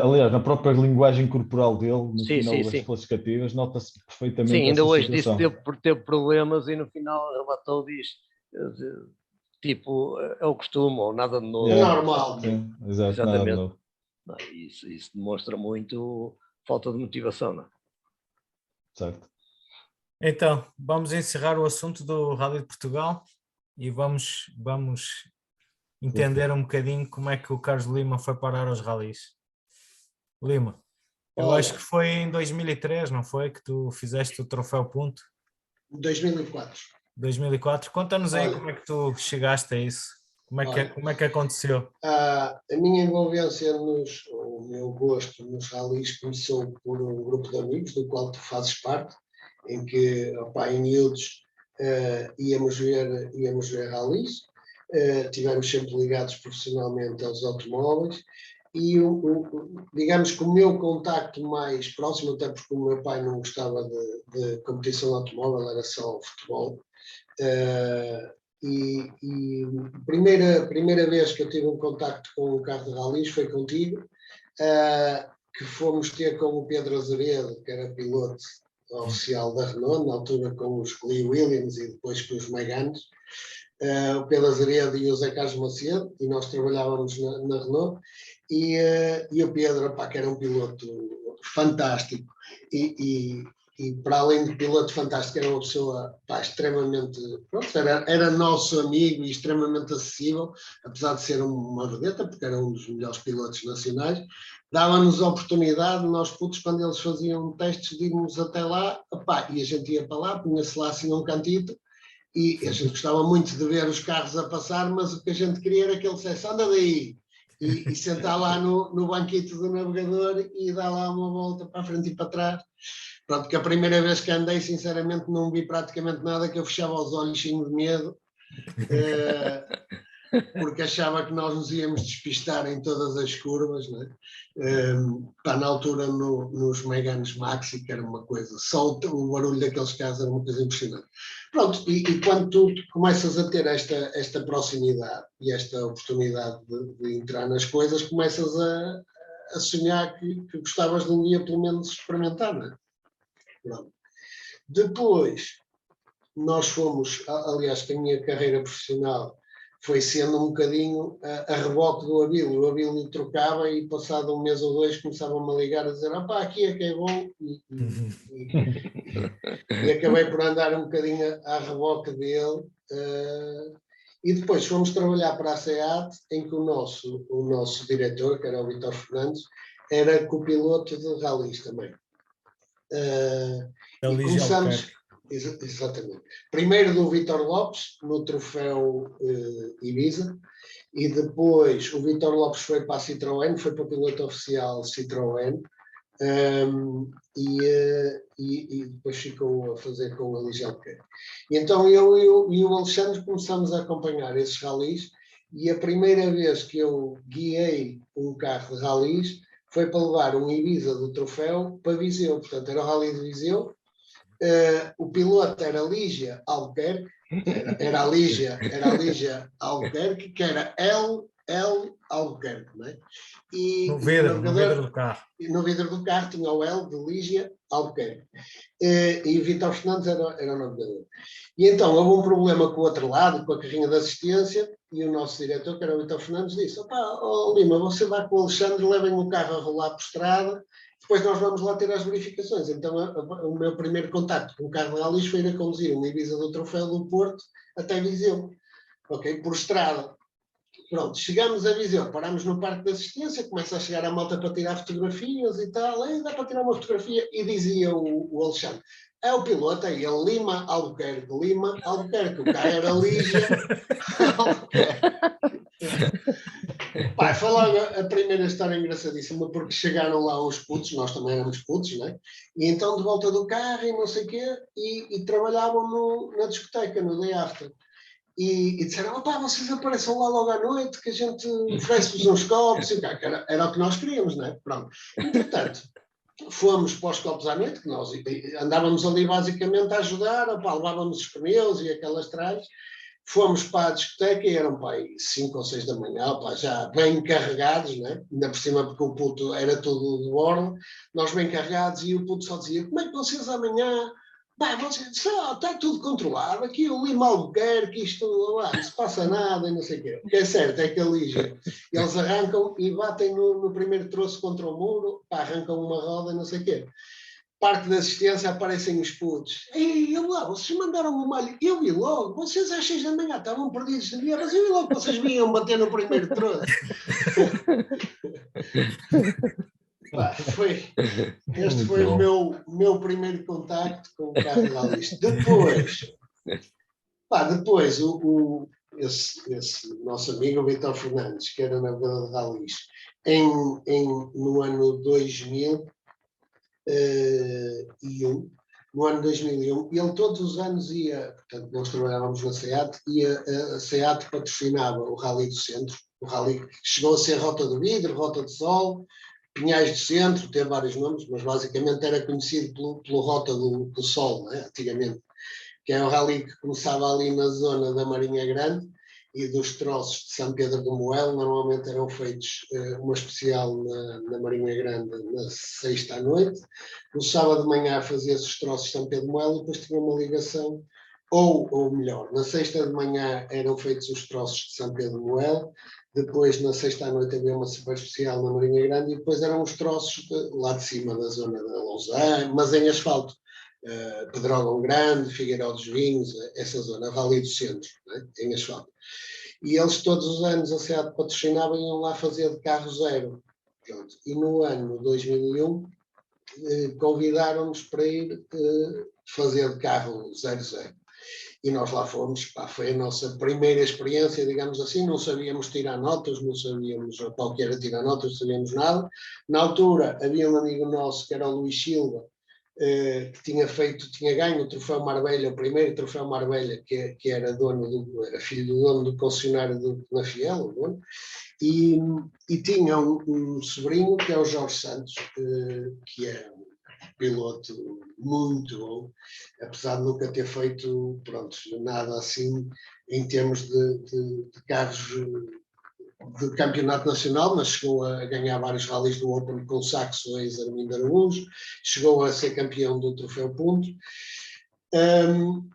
Aliás, na própria linguagem corporal dele, no Sim, final das sim. classificativas, nota-se perfeitamente Sim, ainda essa hoje disse situação. que teve problemas e no final relatou, diz tipo, é o costume ou nada de novo. É normal. Sim, exato, Exatamente. nada de novo. Isso demonstra muito falta de motivação, não é? Certo. Então, vamos encerrar o assunto do Rally de Portugal e vamos entender um bocadinho como é que o Carlos Lima foi parar aos rallies. Lima, eu acho que foi em 2003, não foi, que tu fizeste o Troféu Punto? 2004. 2004. Conta-nos aí como é que tu chegaste a isso. Como é que aconteceu? A minha envolvência o meu gosto nos rallies começou por um grupo de amigos, do qual tu fazes parte, em que, em miúdos, íamos ver rallies, estivemos sempre ligados profissionalmente aos automóveis, e digamos que o meu contacto mais próximo, até porque o meu pai não gostava de competição automóvel, era só futebol, e a primeira vez que eu tive um contacto com um carro de rallies foi contigo, que fomos ter com o Pedro Azeredo, que era piloto oficial da Renault, na altura com os Lee Williams e depois com os Meganes, o Pedro Azeredo e o Zé Carlos Macedo, e nós trabalhávamos na Renault, e o Pedro, que era um piloto fantástico, e para além de piloto fantástico, era uma pessoa extremamente, era nosso amigo e extremamente acessível, apesar de ser uma vedeta, porque era um dos melhores pilotos nacionais. Dava-nos a oportunidade, nós putos, quando eles faziam testes, de irmos até lá, e a gente ia para lá, punha-se lá assim um cantito, e a gente gostava muito de ver os carros a passar, mas o que a gente queria era que ele dissesse, anda daí, e sentar lá no banquito do navegador e dar lá uma volta para a frente e para trás. Pronto, que a primeira vez que andei, sinceramente, não vi praticamente nada, que eu fechava os olhos cheio de medo, porque achava que nós nos íamos despistar em todas as curvas, né? Na altura nos Meganes Maxi, que era uma coisa, só o barulho daqueles carros era uma coisa impressionante. Pronto, e quando tu começas a ter esta proximidade e esta oportunidade de entrar nas coisas, começas a sonhar que gostavas de um dia pelo menos experimentar, não é? Pronto. Depois, nós fomos, aliás, que a minha carreira profissional foi sendo um bocadinho a reboque do Abílio. O Abílio trocava e passado um mês ou dois começavam-me a ligar a dizer aqui é que é bom, e acabei por andar um bocadinho à reboque dele, e depois fomos trabalhar para a SEAT, em que o nosso diretor, que era o Vítor Fernandes, era copiloto de rallies também. E começamos, exatamente, primeiro do Vítor Lopes, no troféu Ibiza, e depois o Vítor Lopes foi para a Citroën, foi para o piloto oficial Citroën, e depois ficou a fazer com a Ligião Pequeno. E então eu e o Alexandre começamos a acompanhar esses rallies, e a primeira vez que eu guiei um carro de rallies foi para levar um Ibiza do troféu para Viseu, portanto era o Rally de Viseu. O piloto era Lígia Albuquerque, era a Lígia Albuquerque, que era L Albuquerque, não é? No vidro do carro. No vidro do carro tinha o L de Lígia Albuquerque. E o Vítor Fernandes era o navegador. E então houve um problema com o outro lado, com a carrinha de assistência, e o nosso diretor, que era o Vítor Fernandes, disse: Lima, você vai com o Alexandre, levem o carro a rolar por estrada, depois nós vamos lá ter as verificações. Então o meu primeiro contacto com o carro de rallies foi ir a conduzir uma Ibiza do Troféu do Porto até Viseu, por estrada. Pronto, chegamos a Viseu, paramos no parque de assistência, começa a chegar a malta para tirar fotografias e tal, dá para tirar uma fotografia, e dizia o Alexandre: é o piloto, aí ele Lima Albuquerque, o carro era Lígia Albuquerque. Pá, foi logo a primeira história engraçadíssima, porque chegaram lá uns putos, nós também éramos putos, né? E então de volta do carro e não sei o quê, e trabalhavam na discoteca, no day after. E disseram, pá, vocês apareçam lá logo à noite, que a gente oferece-vos uns copos, e era o que nós queríamos, né? Pronto. Entretanto, fomos para os copos à noite, que nós andávamos ali basicamente a ajudar, pá, levávamos os pneus e aquelas tralhas. Fomos para a discoteca e eram pá, 5 ou 6 da manhã, pá, já bem carregados, né? Ainda por cima porque o puto era tudo de bordo, nós bem carregados e o puto só dizia, como é que vocês amanhã, pá, vocês, está tudo controlado, aqui o Lima Albuquerque, isto lá, não se passa nada e não sei o quê. O que é certo é que ali eles arrancam e batem no primeiro troço contra o muro, pá, arrancam uma roda e não sei o quê. Parte da assistência aparecem os putos. Ei, eu lá, vocês mandaram o malho. Eu vi logo, vocês às 6 da manhã estavam perdidos de dia, mas eu vi logo que vocês vinham bater no primeiro troço. Este foi o meu primeiro contacto com o carro de rallies. Depois esse nosso amigo Vitor Fernandes, que era navegador de rallies, no ano 2001, no ano 2001, ele todos os anos ia, portanto nós trabalhávamos na SEAT, e a SEAT patrocinava o Rally do Centro, o Rally chegou a ser Rota do Vidro, Rota do Sol, Pinhais do Centro, teve vários nomes, mas basicamente era conhecido pelo Rota do Sol, né, antigamente, que é o Rally que começava ali na zona da Marinha Grande e dos troços de São Pedro do Moel. Normalmente eram feitos uma especial na Marinha Grande na sexta à noite. No sábado de manhã fazia-se os troços de São Pedro do Moel e depois tinha uma ligação, ou melhor, na sexta de manhã eram feitos os troços de São Pedro do Moel, depois na sexta à noite havia uma super especial na Marinha Grande e depois eram os troços lá de cima da zona da Lausanne, mas em asfalto. Pedrógão Grande, Figueiró dos Vinhos, essa zona, Rally do Centro, né, em asfalto. E eles todos os anos a SEAT patrocinava e iam lá fazer de carro zero. Pronto. E no ano 2001 convidaram-nos para ir fazer de carro 00. E nós lá fomos, pá, foi a nossa primeira experiência, digamos assim, não sabíamos tirar notas, não sabíamos qual que era tirar notas, não sabíamos nada. Na altura havia um amigo nosso que era o Luís Silva, que tinha ganho o Troféu Marbella, o primeiro Troféu Marbella, que era era filho do dono do concessionário do Penafiel, e tinha um sobrinho que é o Jorge Santos, que é um piloto muito bom, apesar de nunca ter feito, pronto, nada assim em termos de carros de campeonato nacional, mas chegou a ganhar vários rallies do Open com o Saxo ex-Armindo Araújo, chegou a ser campeão do Troféu Punto.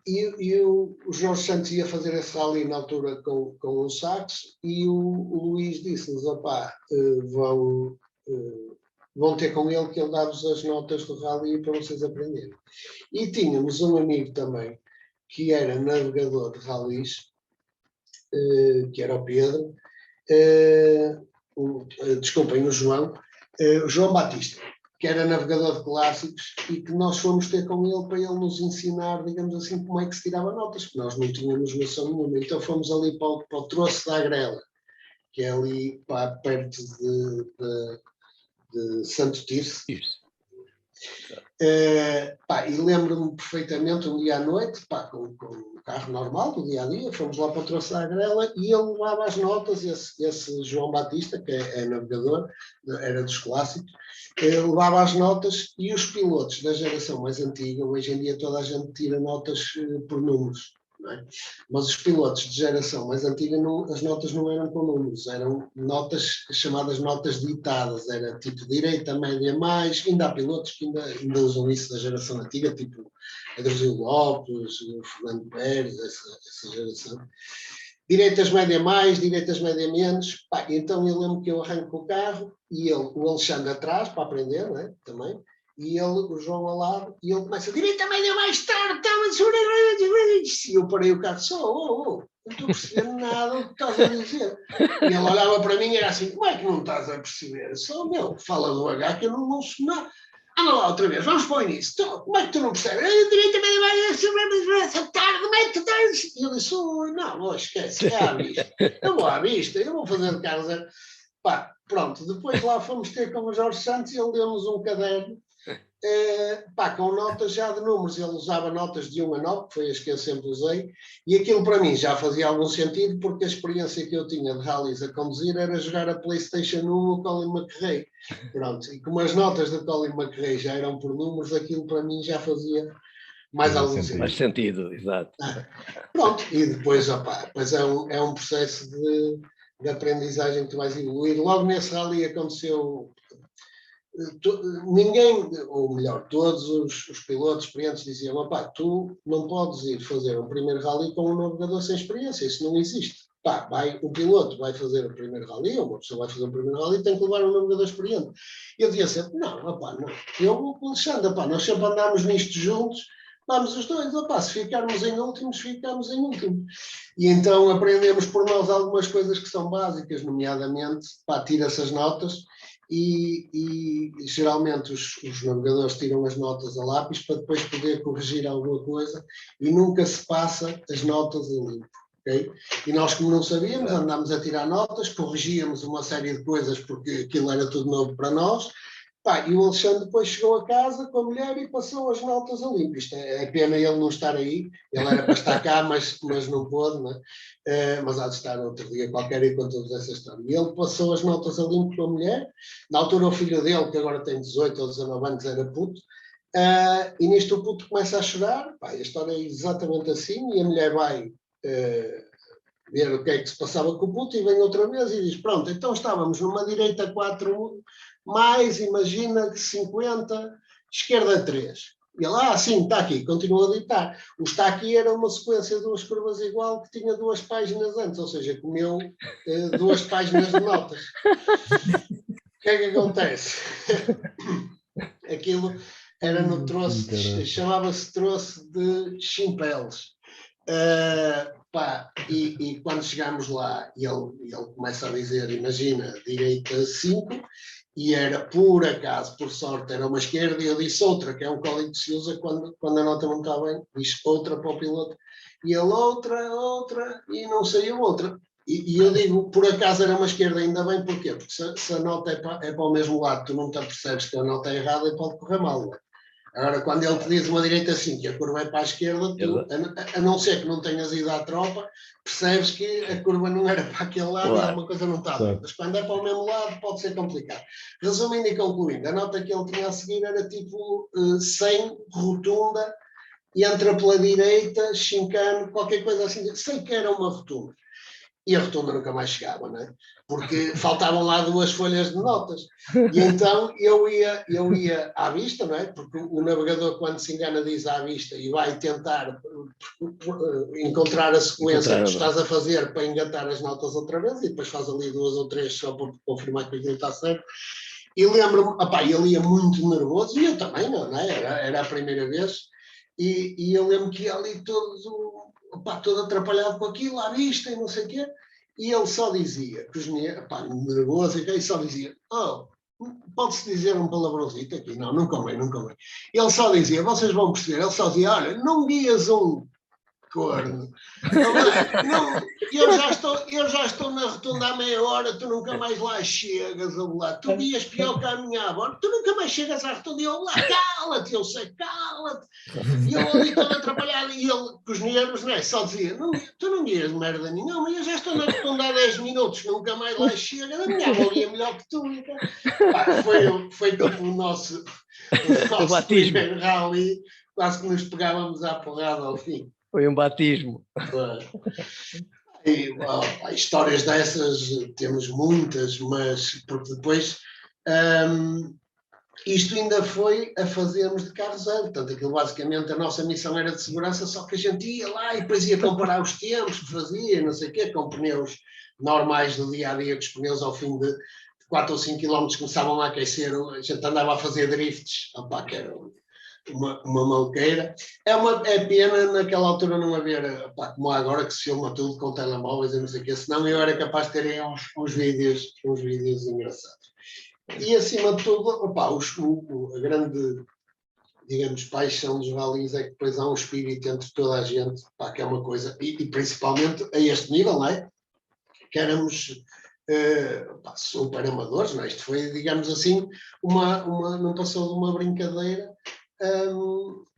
E o Jorge Santos ia fazer esse rally na altura com o Saxo, e o Luís disse-nos, vão ter com ele que ele dá-vos as notas do rally para vocês aprenderem. E tínhamos um amigo também, que era navegador de rallies, que era o Pedro, desculpem, o João Batista, que era navegador de clássicos, e que nós fomos ter com ele para ele nos ensinar, digamos assim, como é que se tirava notas, porque nós não tínhamos noção nenhuma. Então fomos ali para o troço da Agrela, que é ali perto de Santo Tirso. E lembro-me perfeitamente um dia à noite, com o carro normal do dia a dia, fomos lá para o troço da Agrela e ele levava as notas, esse João Batista, que é navegador, era dos clássicos, levava as notas, e os pilotos da geração mais antiga, hoje em dia toda a gente tira notas por números, não é? Mas os pilotos de geração mais antiga, as notas não eram com números, eram notas chamadas notas ditadas, era tipo direita, média, mais. Ainda há pilotos que ainda usam isso da geração antiga, tipo Adruzio Lopes, Fernando Pérez, essa geração. Direitas, média mais, direitas, média menos. Então eu lembro que eu arranco o carro e o Alexandre atrás para aprender, né, também. E o João ao lado, e ele começa, direita, média, mais tarde, e eu parei o carro, não estou percebendo nada do que estás a dizer. E ele olhava para mim e era assim, como é que não estás a perceber? Só, fala do H que eu não ouço nada. anda lá outra vez, vamos para o início. Como é que tu não percebes? Como é que tu estás? E eu disse, não, esquece, é à vista. Eu vou à vista, eu vou fazer de casa. Pá, pronto, depois lá fomos ter com o Jorge Santos e ele deu-nos um caderno com notas já de números. Ele usava notas de 1 a 9, que foi as que eu sempre usei, e aquilo para mim já fazia algum sentido, porque a experiência que eu tinha de rallies a conduzir era jogar a PlayStation 1 no Colin McRae. Pronto, e como as notas do Colin McRae já eram por números, aquilo para mim já fazia mais algum sentido. Mais sentido, exato. Pronto, e depois, depois é um processo de aprendizagem que tu vais evoluir. Logo nesse rally aconteceu... Ninguém, ou melhor, todos os pilotos experientes diziam, tu não podes ir fazer um primeiro rally com um navegador sem experiência, isso não existe. O piloto vai fazer o primeiro rally, ou uma pessoa vai fazer o primeiro rally, tem que levar um navegador experiente. E eu dizia sempre, não, eu vou com o Alexandre, nós sempre andámos nisto juntos, vamos os dois, se ficarmos em últimos, ficamos em último. E então aprendemos por nós algumas coisas que são básicas, nomeadamente, tira-se as notas, e geralmente os navegadores tiram as notas a lápis para depois poder corrigir alguma coisa e nunca se passa as notas em limpo. Okay? E nós, como não sabíamos, andámos a tirar notas, corrigíamos uma série de coisas porque aquilo era tudo novo para nós. E o Alexandre depois chegou a casa com a mulher e passou as notas a limpo. Isto é pena ele não estar aí, ele era para estar cá, mas não pôde, não é? Mas há de estar outro dia qualquer e contou-vos essa história. E ele passou as notas a limpo com a mulher, na altura o filho dele, que agora tem 18 ou 19 anos, era puto, e nisto o puto começa a chorar, a história é exatamente assim, e a mulher vai ver o que é que se passava com o puto e vem outra vez e diz, pronto, então estávamos numa direita 4, mais, imagina, 50, esquerda 3. E ele, sim, está aqui, continua a ditar. O está aqui era uma sequência de 2 curvas igual que tinha 2 páginas antes, ou seja, comeu 2 páginas de notas. O que é que acontece? Aquilo era no troço, chamava-se troço de chimpeles. E quando chegámos lá, ele começa a dizer, imagina, direita 5, e era por acaso, por sorte, era uma esquerda, e eu disse outra, que é um código que se usa quando a nota não está bem, diz outra para o piloto, e ele outra, e não saiu outra. E eu digo, por acaso era uma esquerda, ainda bem, porquê? Porque se a nota é para o mesmo lado, tu não te apercebes que a nota é errada e pode correr mal, não é? Agora, quando ele te diz uma direita assim, que a curva é para a esquerda, tu, a não ser que não tenhas ido à tropa, percebes que a curva não era para aquele lado e alguma coisa não está bem. Mas quando é para o mesmo lado, pode ser complicado. Resumindo e concluindo, a nota que ele tinha a seguir era tipo 100, rotunda, e entra pela direita, chincano, qualquer coisa assim. Sei que era uma rotunda. E a rotunda nunca mais chegava, não é? Porque faltavam lá 2 folhas de notas. E então eu ia à vista, não é? Porque o navegador, quando se engana, diz à vista e vai tentar encontrar a sequência que estás a fazer para engatar as notas outra vez e depois faz ali 2 ou 3 só para confirmar que aquilo está certo. E lembro-me, ele ia muito nervoso, e eu também, não é? Era a primeira vez, e eu lembro que ia ali todo atrapalhado com aquilo, à vista e não sei o quê, e ele só dizia, nervoso, e só dizia, pode-se dizer um palavrãozito aqui? Não, nunca bem. Ele só dizia, vocês vão perceber, ele só dizia, olha, não guias um corno. Eu já estou na rotunda há meia hora, tu nunca mais lá chegas, tu guias pior que a minha avó, tu nunca mais chegas à rotunda, e eu lá, cala-te, eu sei, cala-te. E eu ali todo atrapalhado, e ele, com os nervos, não é? Só dizia, tu não guias merda nenhuma, eu já estou na rotunda há 10 minutos, nunca mais lá chega, a minha avó guia melhor que tu. Então. Foi tipo o nosso primeiro rally, quase que nos pegávamos à porrada ao fim. Foi um batismo. E, histórias dessas temos muitas, mas porque depois isto ainda foi a fazermos de carro zero. Portanto, aquilo basicamente a nossa missão era de segurança, só que a gente ia lá e depois ia comparar os tempos que fazia, não sei o quê, com pneus normais do dia a dia, que os pneus ao fim de 4 ou 5 km começavam a aquecer, a gente andava a fazer drifts, que era uma malqueira. É pena naquela altura não haver, como agora que se filma tudo com telemóveis e não sei o quê, senão eu era capaz de terem uns vídeos engraçados. E acima de tudo, opa, a grande, digamos, paixão dos rallies é que depois há um espírito entre toda a gente, pá, que é uma coisa, e principalmente a este nível, não é? Que éramos super amadores, não é? Isto foi, digamos assim, não passou de uma brincadeira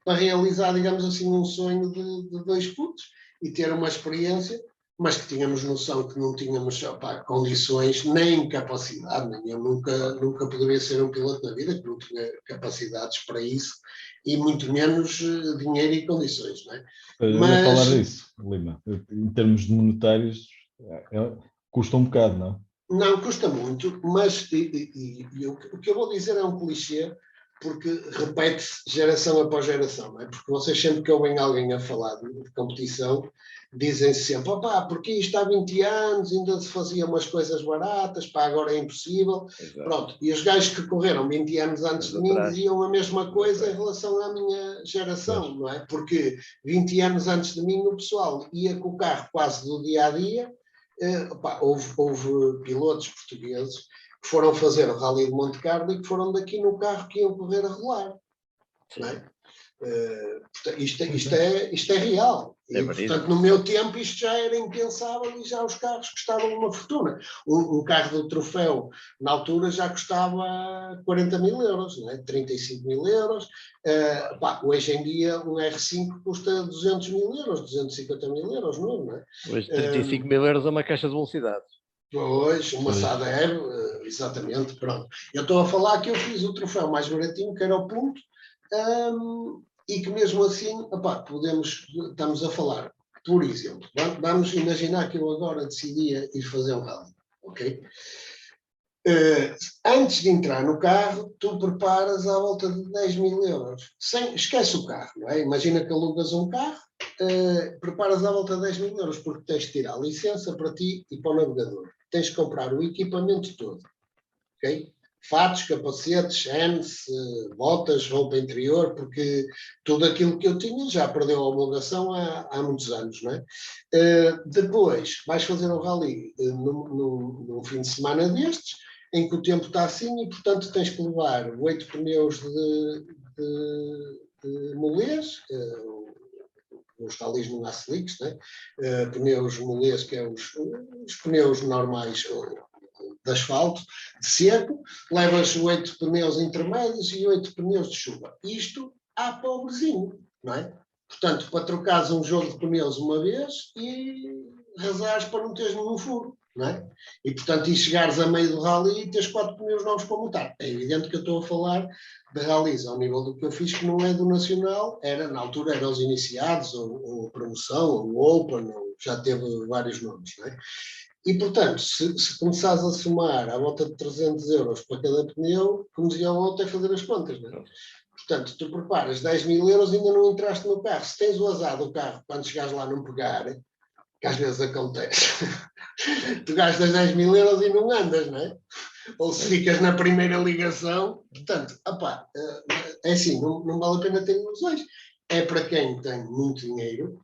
para realizar, digamos assim, um sonho de 2 putos e ter uma experiência, mas que tínhamos noção que não tínhamos condições nem capacidade, nem eu nunca poderia ser um piloto na vida, que não tinha capacidades para isso, e muito menos dinheiro e condições, não é? Eu ia falar disso, Lima, em termos monetários, custa um bocado, não? Não, custa muito, mas o que eu vou dizer é um clichê, porque repete-se geração após geração, não é? Porque vocês sempre que ouvem alguém a falar de competição, dizem sempre, opá, porque isto há 20 anos ainda se fazia umas coisas baratas, pá, agora é impossível. Exato. Pronto, e os gajos que correram 20 anos antes de mim diziam a mesma coisa em relação à minha geração, não é? Porque 20 anos antes de mim o pessoal ia com o carro quase do dia a dia. Houve pilotos portugueses que foram fazer o Rally de Monte Carlo e que foram daqui no carro que iam correr a rolar. Não é? Isto é real. E, portanto, no meu tempo isto já era impensável e já os carros custavam uma fortuna. Um carro do troféu, na altura, já custava 40 mil euros, não é? 35 mil euros. Hoje em dia um R5 custa 200 mil euros, 250 mil euros, não é? Hoje 35 mil euros é uma caixa de velocidade. Pois, uma Sader, exatamente, pronto. Eu estou a falar que eu fiz o troféu mais baratinho, que era o ponto, e que mesmo assim, estamos a falar, por exemplo, vamos imaginar que eu agora decidia ir fazer um rally, ok? Antes de entrar no carro, tu preparas à volta de 10 mil euros. Esquece o carro, não é? Imagina que alugas um carro, preparas à volta de 10 mil euros, porque tens de tirar a licença para ti e para o navegador. Tens de comprar o equipamento todo, ok? Fatos, capacetes, chanes, botas, roupa interior, porque tudo aquilo que eu tinha já perdeu a homologação há muitos anos, não é? Depois, vais fazer um rally num fim de semana destes, em que o tempo está assim e, portanto, tens que levar 8 pneus de molês, os talis não há slicks, né? Pneus molês, que é os pneus normais de asfalto, de seco, levas 8 pneus intermédios e 8 pneus de chuva. Isto há pobrezinho, não é? Portanto, para trocares um jogo de pneus uma vez e rasares para não teres nenhum furo, não é? E, portanto, e chegares a meio do rally e teres 4 pneus novos para montar. É evidente que eu estou a falar de rallies ao nível do que eu fiz, que não é do nacional, na altura eram os iniciados, ou promoção, ou open, ou já teve vários nomes, não é? E, portanto, se começares a somar à volta de 300 euros para cada pneu, como dizia o outro, é fazer as contas, não é? Portanto, tu preparas 10 mil euros e ainda não entraste no carro. Se tens o azar do carro, quando chegares lá não pegar, que às vezes acontece, tu gastas 10 mil euros e não andas, não é? Ou se ficas na primeira ligação, portanto, é assim, não vale a pena ter ilusões. É para quem tem muito dinheiro,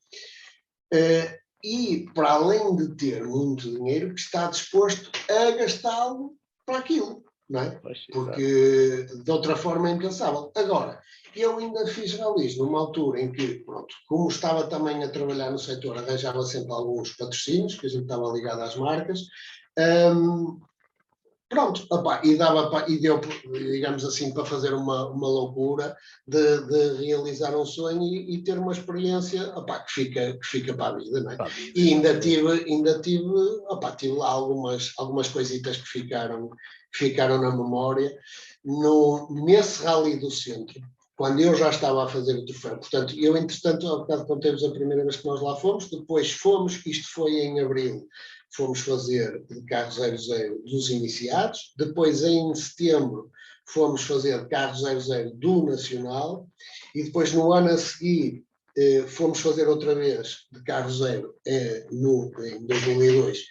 e para além de ter muito dinheiro, que está disposto a gastá-lo para aquilo, não é? Porque de outra forma é impensável. Agora, eu ainda fiz rallies numa altura em que, pronto, como estava também a trabalhar no setor, arranjava sempre alguns patrocínios, que a gente estava ligado às marcas, pronto, e deu, digamos assim, para fazer uma loucura de realizar um sonho e ter uma experiência que fica para a vida, não é? E ainda tive lá algumas coisitas que ficaram na memória nesse rally do centro, quando eu já estava a fazer o troféu. Portanto, eu, entretanto, há bocado contei-vos a primeira vez que nós lá fomos, depois isto foi em abril, fomos fazer de carro 00 dos iniciados, depois em setembro fomos fazer de carro 00 do nacional, e depois no ano a seguir fomos fazer outra vez de carro 0 em 2002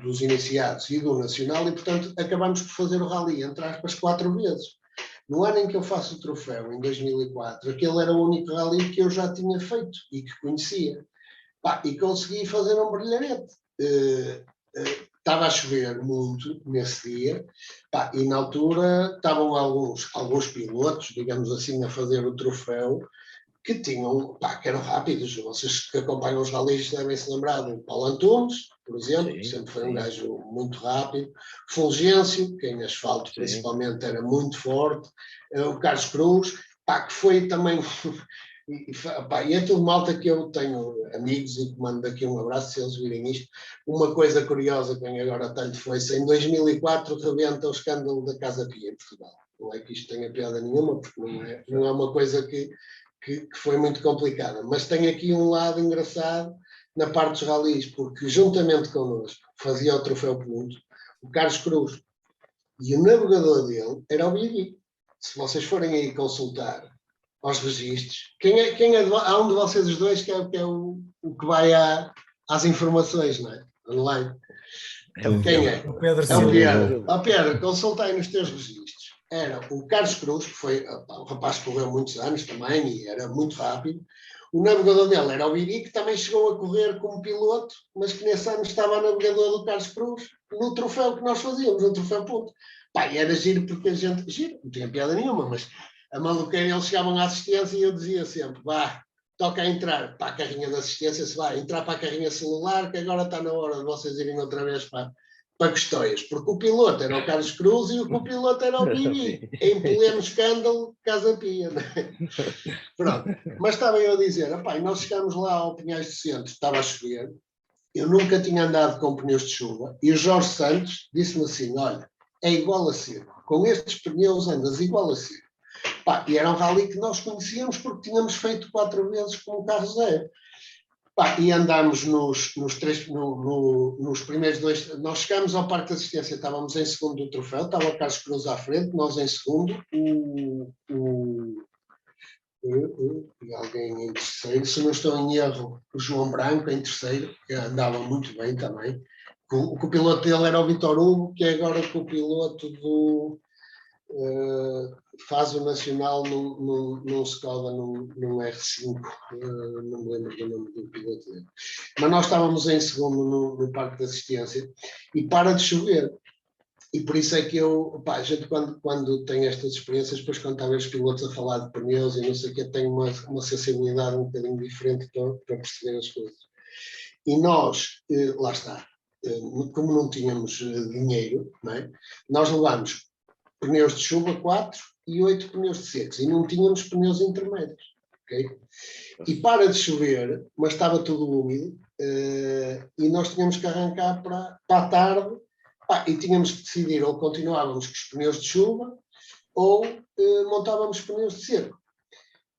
dos iniciados e do nacional, e portanto acabamos por fazer o rally, entre aspas, 4 vezes. No ano em que eu faço o troféu, em 2004, aquele era o único rally que eu já tinha feito e que conhecia. E consegui fazer um brilharete. estava a chover muito nesse dia, pá, e na altura estavam alguns pilotos, digamos assim, a fazer o troféu, que tinham, pá, que eram rápidos. Vocês que acompanham os rallies devem se lembrar do Paulo Antunes, por exemplo, que sempre foi um gajo muito rápido, Fulgêncio, que em asfalto principalmente era muito forte, o Carlos Cruz, pá, que foi também... E é tudo malta que eu tenho amigos e que mando daqui um abraço se eles virem isto. Uma coisa curiosa que agora até foi em 2004 rebenta o escândalo da Casa Pia em Portugal. Não é que isto tenha piada nenhuma, porque não é uma coisa que foi muito complicada, mas tem aqui um lado engraçado na parte dos ralis, porque juntamente connosco fazia o troféu ponto o Carlos Cruz, e o navegador dele era o Billy. Se vocês forem aí consultar aos registros, há um de vocês os dois que é o que vai às informações, não é? Online. Quem é? O Pedro É o Silva. Pedro. Pedro, consulta aí nos teus registros. Era o Carlos Cruz, que foi um rapaz que correu muitos anos também e era muito rápido. O navegador dele era o Biri, que também chegou a correr como piloto, mas que nesse ano estava o navegador do Carlos Cruz no troféu que nós fazíamos, no troféu ponto. Pá, e era giro porque a gente... Giro, não tinha piada nenhuma, mas a maluqueira, eles chegavam à assistência e eu dizia sempre, vá, toca a entrar para a carrinha de assistência, se vai entrar para a carrinha celular, que agora está na hora de vocês irem outra vez para Custóias, porque o piloto era o Carlos Cruz e o copiloto era o Bibi, em pleno escândalo, Casa Pia, não é? Pronto, mas estava eu a dizer, nós chegámos lá ao Pinhais do Centro, estava a chover, eu nunca tinha andado com pneus de chuva, e o Jorge Santos disse-me assim, olha, é igual a seco, com estes pneus andas igual a seco. Pá, e era um rally que nós conhecíamos porque tínhamos feito 4 vezes com o carro zero. Pá, e andámos nos primeiros 2. Nós chegámos ao Parque de Assistência, estávamos em segundo do troféu, estava o Carlos Cruz à frente, nós em segundo, e alguém em terceiro, se não estou em erro, o João Branco em terceiro, que andava muito bem também. O piloto dele era o Vitor Hugo, que é agora o piloto do... faz o nacional num Skoda, num R5, não me lembro do nome do piloto dele. Mas nós estávamos em segundo no Parque de Assistência e para de chover. E por isso é que a gente quando tem estas experiências, depois quando está a ver os pilotos a falar de pneus e não sei o que, tem uma sensibilidade um bocadinho diferente para perceber as coisas. E nós, lá está, como não tínhamos dinheiro, não é? Nós levámos pneus de chuva 4 e 8 pneus de secos e não tínhamos pneus intermédios, ok? E para de chover, mas estava tudo úmido e nós tínhamos que arrancar para a tarde e tínhamos que decidir ou continuávamos com os pneus de chuva ou montávamos pneus de seco.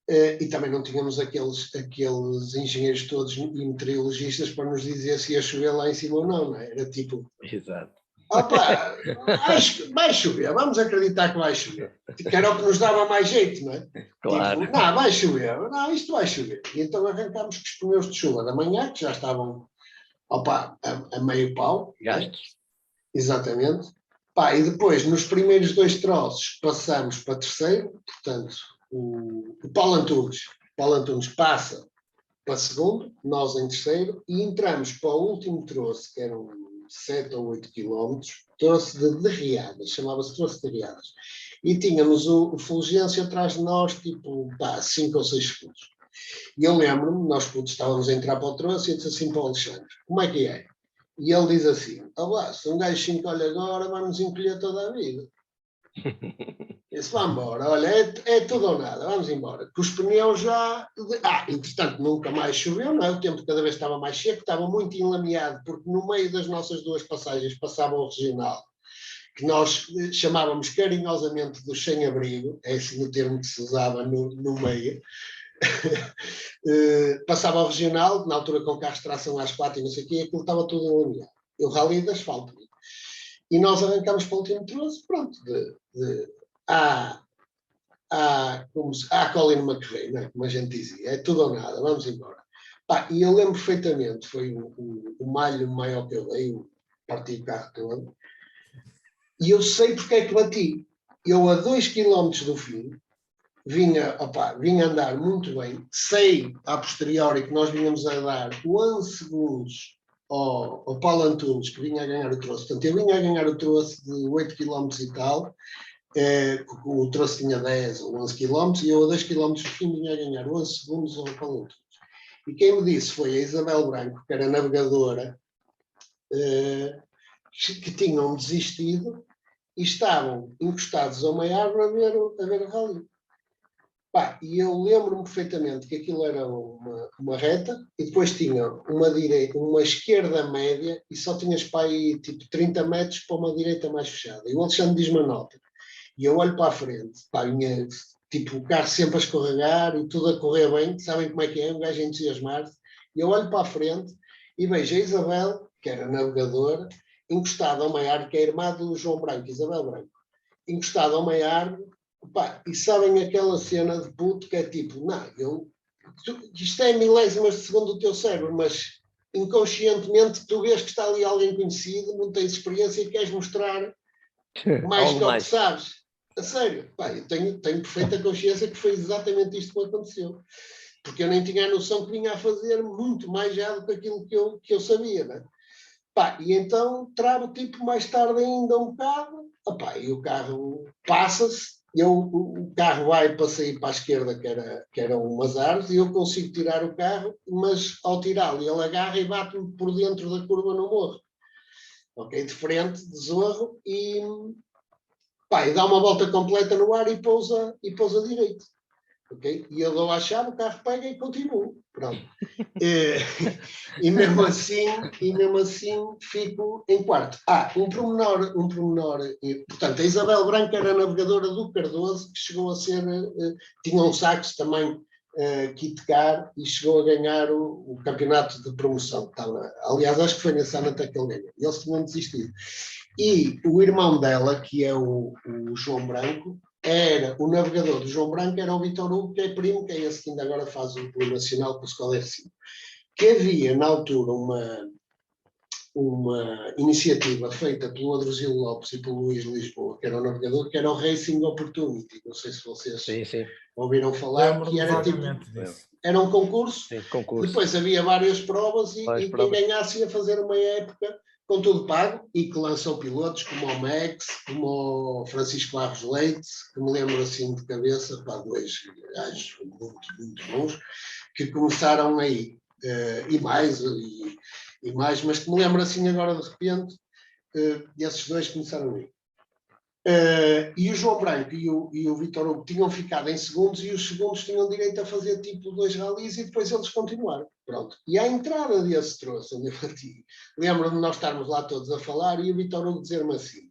E também não tínhamos aqueles engenheiros todos e meteorologistas para nos dizer se ia chover lá em cima ou não, é? Era tipo... Exato. Vai chover, vamos acreditar que vai chover. Que era o que nos dava mais jeito, não é? Claro. Tipo, não, vai chover, não, isto vai chover. E então arrancámos com os pneus de chuva da manhã, que já estavam a meio pau. Gastos. Exatamente. E depois, nos primeiros 2 troços, passamos para terceiro, portanto, o Paulo Antunes passa para segundo, nós em terceiro, e entramos para o último troço, que eram 7 ou 8 quilómetros, troço de derriadas, chamava-se troço de derriadas. E tínhamos o Fulgêncio atrás de nós, tipo, 5 ou 6 segundos. E eu lembro-me, nós estávamos a entrar para o troço e eu disse assim para o Alexandre, como é que é? E ele diz assim, se um gajo se encolhe agora, vai-nos encolher toda a vida. Eu disse, vamos embora, olha, é tudo ou nada, vamos embora. Com os pneus já... entretanto, nunca mais choveu, não é? O tempo cada vez estava mais seco, estava muito enlameado, porque no meio das nossas 2 passagens passava o regional, que nós chamávamos carinhosamente do sem-abrigo, é assim o termo que se usava no meio. Passava ao regional, na altura com carros de tração às 4 e não sei o quê, aquilo estava tudo enlameado. O rally de asfalto. E nós arrancámos para o último troço, pronto, Colin McRae, não é? Como a gente dizia, é tudo ou nada, vamos embora. E eu lembro perfeitamente, foi o malho maior que eu dei, parti o carro todo, e eu sei porque é que bati. Eu a 2 km do fim, vinha andar muito bem, sei a posteriori que nós vinhamos a dar 11 segundos ao Paulo Antunes, que vinha a ganhar o troço. Portanto, eu vinha a ganhar o troço de 8 km e tal, o troço tinha 10 ou 11 km, e eu a 2 km do fim vinha a ganhar 11 segundos ao Paulo Antunes. E quem me disse foi a Isabel Branco, que era navegadora, que tinham desistido e estavam encostados a uma árvore a ver o rally. Pá, e eu lembro-me perfeitamente que aquilo era uma reta e depois tinha uma esquerda média e só tinhas para aí tipo 30 metros para uma direita mais fechada. E o Alexandre diz-me a nota. E eu olho para a frente, pá, tipo o carro sempre a escorregar e tudo a correr bem, sabem como é que é, um gajo a entusiasmar-se. E eu olho para a frente e vejo a Isabel, que era navegadora, encostada a uma árvore, que é a irmã do João Branco, Isabel Branco, encostada a uma árvore. Pá, e sabem aquela cena de puto que é tipo, não, isto é milésimas de segundo do teu cérebro, mas inconscientemente tu vês que está ali alguém conhecido, não tens experiência e queres mostrar mais que o que sabes. A sério, pá, eu tenho perfeita consciência que foi exatamente isto que me aconteceu. Porque eu nem tinha a noção que vinha a fazer muito mais já do que aquilo que eu sabia, né? Pá, e então trago tipo mais tarde ainda um bocado, opá, e o carro passa-se, o carro vai para sair para a esquerda, que eram umas árvores, e eu consigo tirar o carro, mas ao tirá-lo ele agarra e bate-me por dentro da curva no morro. Ok, de frente, de zorro, e dá uma volta completa no ar e pousa direito. Okay? E eu dou a chave, o carro pega e continuo. Pronto. E mesmo assim fico em quarto. Um pormenor. Portanto, a Isabel Branco era navegadora do Cardoso, que chegou a ser, tinha um saxo também, Kit Car, e chegou a ganhar o campeonato de promoção. Aliás, acho que foi nesse ano até que ele ganhou. Eles tinham desistido. E o irmão dela, que é o João Branco, era o navegador do João Branco, era o Vitor Hugo, que é primo, que é esse que ainda agora faz o Clube Nacional com o Escola F5. Que havia, na altura, uma iniciativa feita pelo Adrosilo Lopes e pelo Luís Lisboa, que era o navegador, que era o Racing Opportunity. Não sei se vocês ouviram falar, que era tipo... Era um concurso, depois havia várias provas e quem ganhasse ia fazer uma época com tudo pago, e que lançou pilotos como o Max, como o Francisco Barros Leite, que me lembro assim de cabeça, dois gajos muito, muito bons, que começaram aí, e mais, mas que me lembro assim agora de repente, esses dois começaram aí. E o João Branco e o Vitor Hugo tinham ficado em segundos, e os segundos tinham direito a fazer tipo 2 ralis, e depois eles continuaram. Pronto. E à entrada desse troço, onde eu bati, lembro-me de nós estarmos lá todos a falar e o Vitor Hugo dizer-me assim: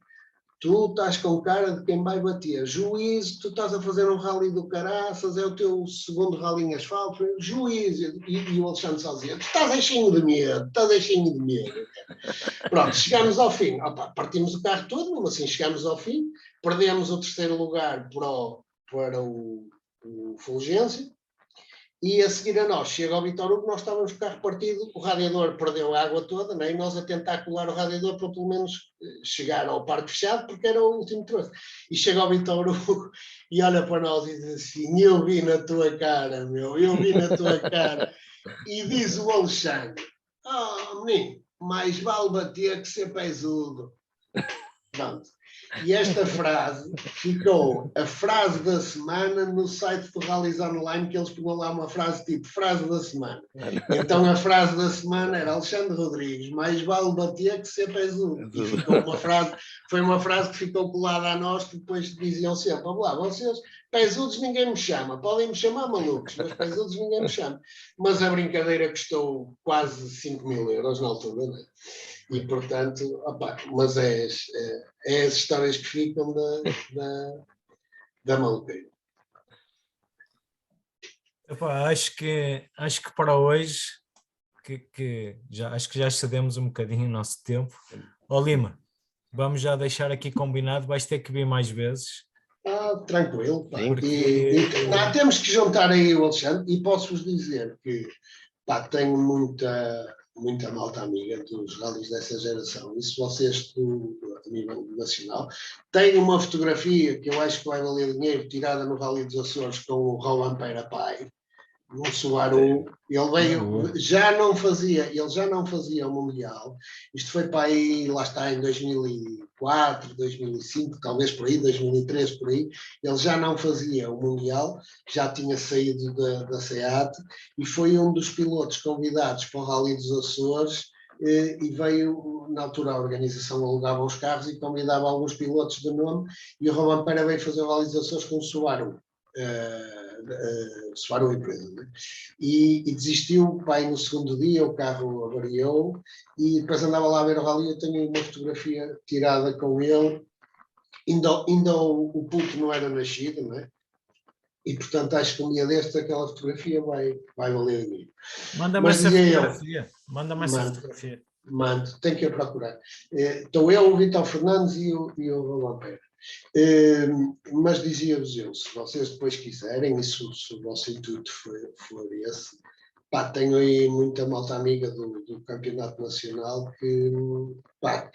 tu estás com cara de quem vai bater. Juiz, tu estás a fazer um rally do caraças, é o teu segundo rally em asfalto. Juiz, e o Alexandre só dizia: tu estás cheio de medo, Pronto, chegámos ao fim. Partimos o carro todo, mas assim chegámos ao fim. Perdemos o terceiro lugar para o Fulgêncio. E a seguir a nós, chega ao Vitor Hugo, nós estávamos com o carro partido, o radiador perdeu a água toda, né? E nós a tentar colar o radiador para pelo menos chegar ao parque fechado, porque era o último troço. E chega ao Vitor Hugo e olha para nós e diz assim: eu vi na tua cara, eu vi na tua cara. E diz o Alexandre: menino, mais vale bater que ser pesudo. Pronto. E esta frase ficou a frase da semana no site do Rallys Online, que eles punham lá uma frase tipo frase da semana. Então a frase da semana era Alexandre Rodrigues: mais vale bater que ser pesudo. E ficou foi uma frase que ficou colada a nós, que depois diziam sempre: lá, vocês pesudos ninguém me chama, podem me chamar malucos, mas pesudos ninguém me chama. Mas a brincadeira custou quase 5.000 euros na altura, não é? E, portanto, mas é as histórias que ficam da maluqueira. Acho que para hoje acho que já cedemos um bocadinho o nosso tempo. Lima, vamos já deixar aqui combinado, vais ter que vir mais vezes. Tranquilo. Temos que juntar aí o Alexandre, e posso-vos dizer que tenho muita malta amiga dos rallies dessa geração, e se vocês a nível nacional têm uma fotografia que eu acho que vai valer dinheiro, tirada no Rally dos Açores com o Roland Pera Pai, no Subaru, ele veio, ele já não fazia o Mundial, isto foi para aí, lá está, em 2004, 2005, talvez por aí, 2003, por aí, ele já não fazia o Mundial, já tinha saído da SEAT, e foi um dos pilotos convidados para o Rally dos Açores, e veio, na altura a organização alugava os carros e convidava alguns pilotos de nome, e o Roman Pera veio fazer o Rally dos Açores com o Subaru. Subaru empresa, né? E desistiu, pai, no segundo dia o carro avariou e depois andava lá a ver o rally. Eu tenho uma fotografia tirada com ele, ainda o puto não era nascido, né? E portanto acho que um dia deste aquela fotografia vai valer dinheiro. Manda-me essa fotografia. Manda-me essa fotografia. Mando, tenho que ir procurar. Estou eu, o Vitor Fernandes e o Roland Pera. Mas dizia-vos eu, se vocês depois quiserem, e se o vosso intuito for esse, pá, tenho aí muita malta amiga do Campeonato Nacional que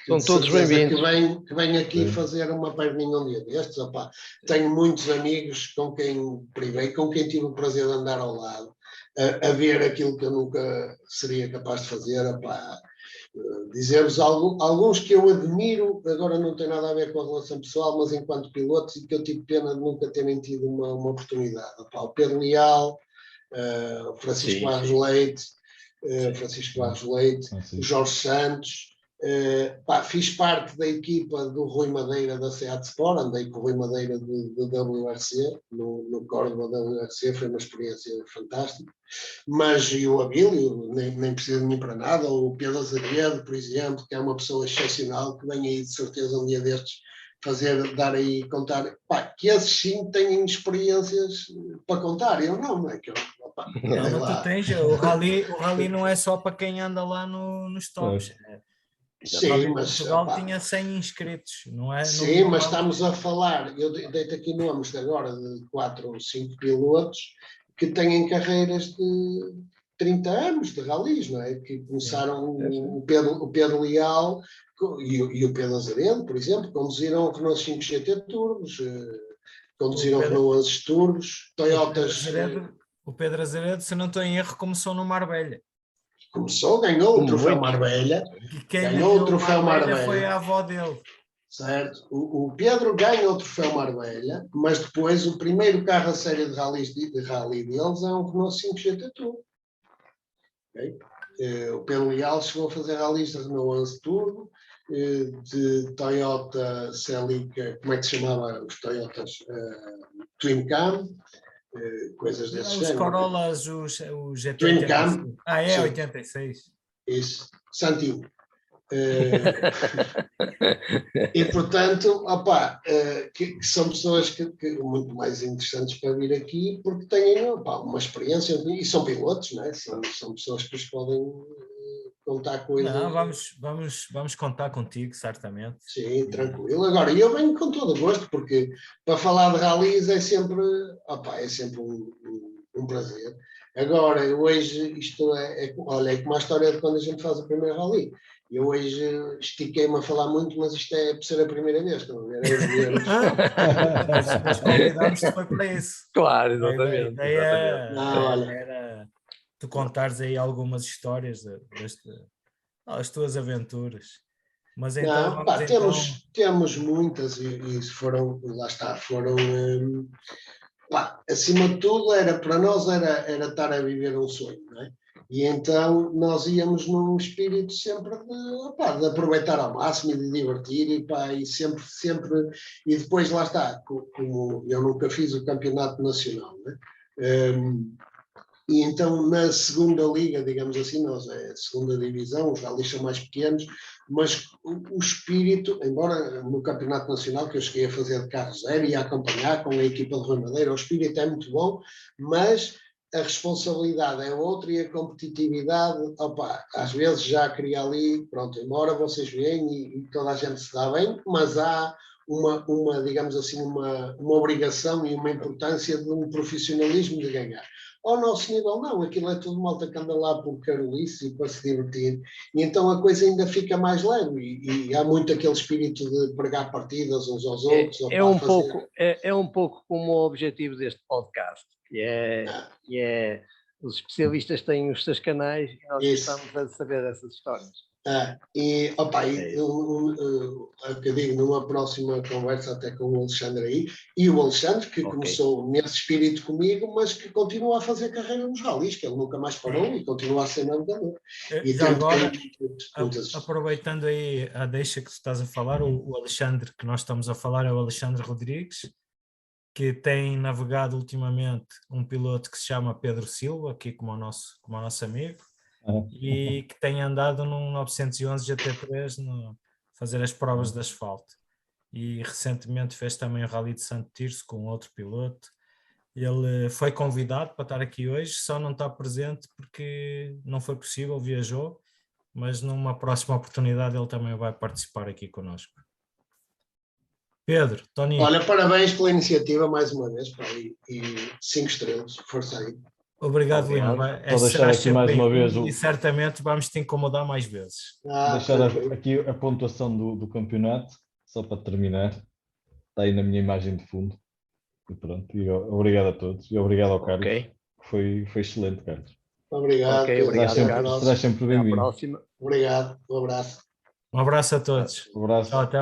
são todos bem-vindos. Que vem aqui fazer uma perninha um dia destes. Opá. Tenho muitos amigos com quem privei, com quem tive o prazer de andar ao lado, a ver aquilo que eu nunca seria capaz de fazer. Opá. Dizer-vos alguns que eu admiro, agora não tem nada a ver com a relação pessoal, mas enquanto pilotos, e que eu tive pena de nunca terem tido uma oportunidade. Opá, o Pedro Leal, o Francisco Barros Leite, o Jorge Santos. Fiz parte da equipa do Rui Madeira da SEAT Sport, andei com o Rui Madeira do WRC, no Córdoba da WRC, foi uma experiência fantástica. Mas e o Abílio, nem precisa de mim para nada, o Pedro Azevedo, por exemplo, que é uma pessoa excepcional, que vem aí de certeza um dia destes dar aí, contar, que esses sim têm experiências para contar, eu não é que eu... Não, tu tens, o rally não é só para quem anda lá nos tops. Sim, mas Portugal tinha 100 inscritos, não é? Sim, mas estamos a falar, eu deito aqui nomes agora de 4 ou 5 pilotos que têm carreiras de 30 anos de ralis, não é? Que começaram, o Pedro Leal e o Pedro Azevedo, por exemplo, conduziram o Renault 5 GT Turbos, conduziram o Renault 11 Turbos, Toyotas... O Pedro Azevedo, se não estou em erro, começou no Marbella. Começou, ganhou o troféu Marbella. Ganhou o troféu Marbella. Foi a avó dele. Certo. O Pedro ganha o troféu Marbella, mas depois o primeiro carro a série de rally deles é um Renault 5 GT Turbo. Okay? O Pedro Leal chegou a fazer rallies de Renault 11 Turbo, de Toyota Celica, como é que se chamava os Toyotas? Twin Cam. Coisas desse género. Os Corollas, os GT86. Twin Cam. É sim. 86. Isso, Santinho. E portanto, que são pessoas que muito mais interessantes para vir aqui, porque têm uma experiência e são pilotos, não é? São pessoas que nos podem contar coisas. Não, vamos contar contigo, certamente. Sim, tranquilo. Agora, eu venho com todo o gosto, porque para falar de rallies é sempre um prazer. Agora, hoje, isto olha, é como a história de quando a gente faz o primeiro rally. Eu hoje estiquei-me a falar muito, mas isto é por ser a primeira vez, estão a ver? Nós convidámos-te foi para isso. Claro, exatamente. A ideia era tu contares aí algumas histórias das tuas aventuras. Mas então, temos muitas e foram, lá está, foram... acima de tudo, para nós era estar a viver um sonho, não é? E então nós íamos num espírito sempre de aproveitar ao máximo e de divertir e sempre, e depois lá está, como eu nunca fiz o campeonato nacional, né? E então na segunda liga, digamos assim, nós é a segunda divisão, os ralis são mais pequenos, mas o espírito, embora no campeonato nacional que eu cheguei a fazer de carro zero e a acompanhar com a equipa de Rui Madeira, o espírito é muito bom, mas a responsabilidade é outra e a competitividade, às vezes já cria ali, pronto, embora vocês veem e toda a gente se dá bem, mas há uma digamos assim, uma obrigação e uma importância de um profissionalismo de ganhar. Ao nosso nível não, aquilo é tudo malta que anda lá por carolice e para se divertir, e então a coisa ainda fica mais leve e há muito aquele espírito de pregar partidas uns aos outros. É um pouco como o objetivo deste podcast, que é os especialistas têm os seus canais e nós estamos a saber dessas histórias. E que eu digo, numa próxima conversa até com o Alexandre aí, e o Alexandre que começou nesse espírito comigo, mas que continua a fazer carreira nos ralis, que ele nunca mais parou e continua a ser navegador. E já agora, aproveitando aí a deixa que tu estás a falar, o Alexandre que nós estamos a falar é o Alexandre Rodrigues, que tem navegado ultimamente um piloto que se chama Pedro Silva, aqui como o nosso amigo, e que tem andado num 911 GT3 fazer as provas de asfalto. E recentemente fez também o Rally de Santo Tirso com outro piloto. Ele foi convidado para estar aqui hoje, só não está presente porque não foi possível, viajou, mas numa próxima oportunidade ele também vai participar aqui connosco. Pedro, Tony. Olha, parabéns pela iniciativa mais uma vez, e 5 estrelas, força aí. Obrigado, Leão. Vou deixar aqui mais uma vez e certamente vamos te incomodar mais vezes. Deixar aqui a pontuação do campeonato, só para terminar. Está aí na minha imagem de fundo. E pronto, e obrigado a todos. E obrigado ao Carlos. Foi excelente, Carlos. Obrigado. Obrigado, Carlos. Serás sempre bem-vindo. Obrigado. Um abraço. Um abraço a todos. Um abraço. Tchau, até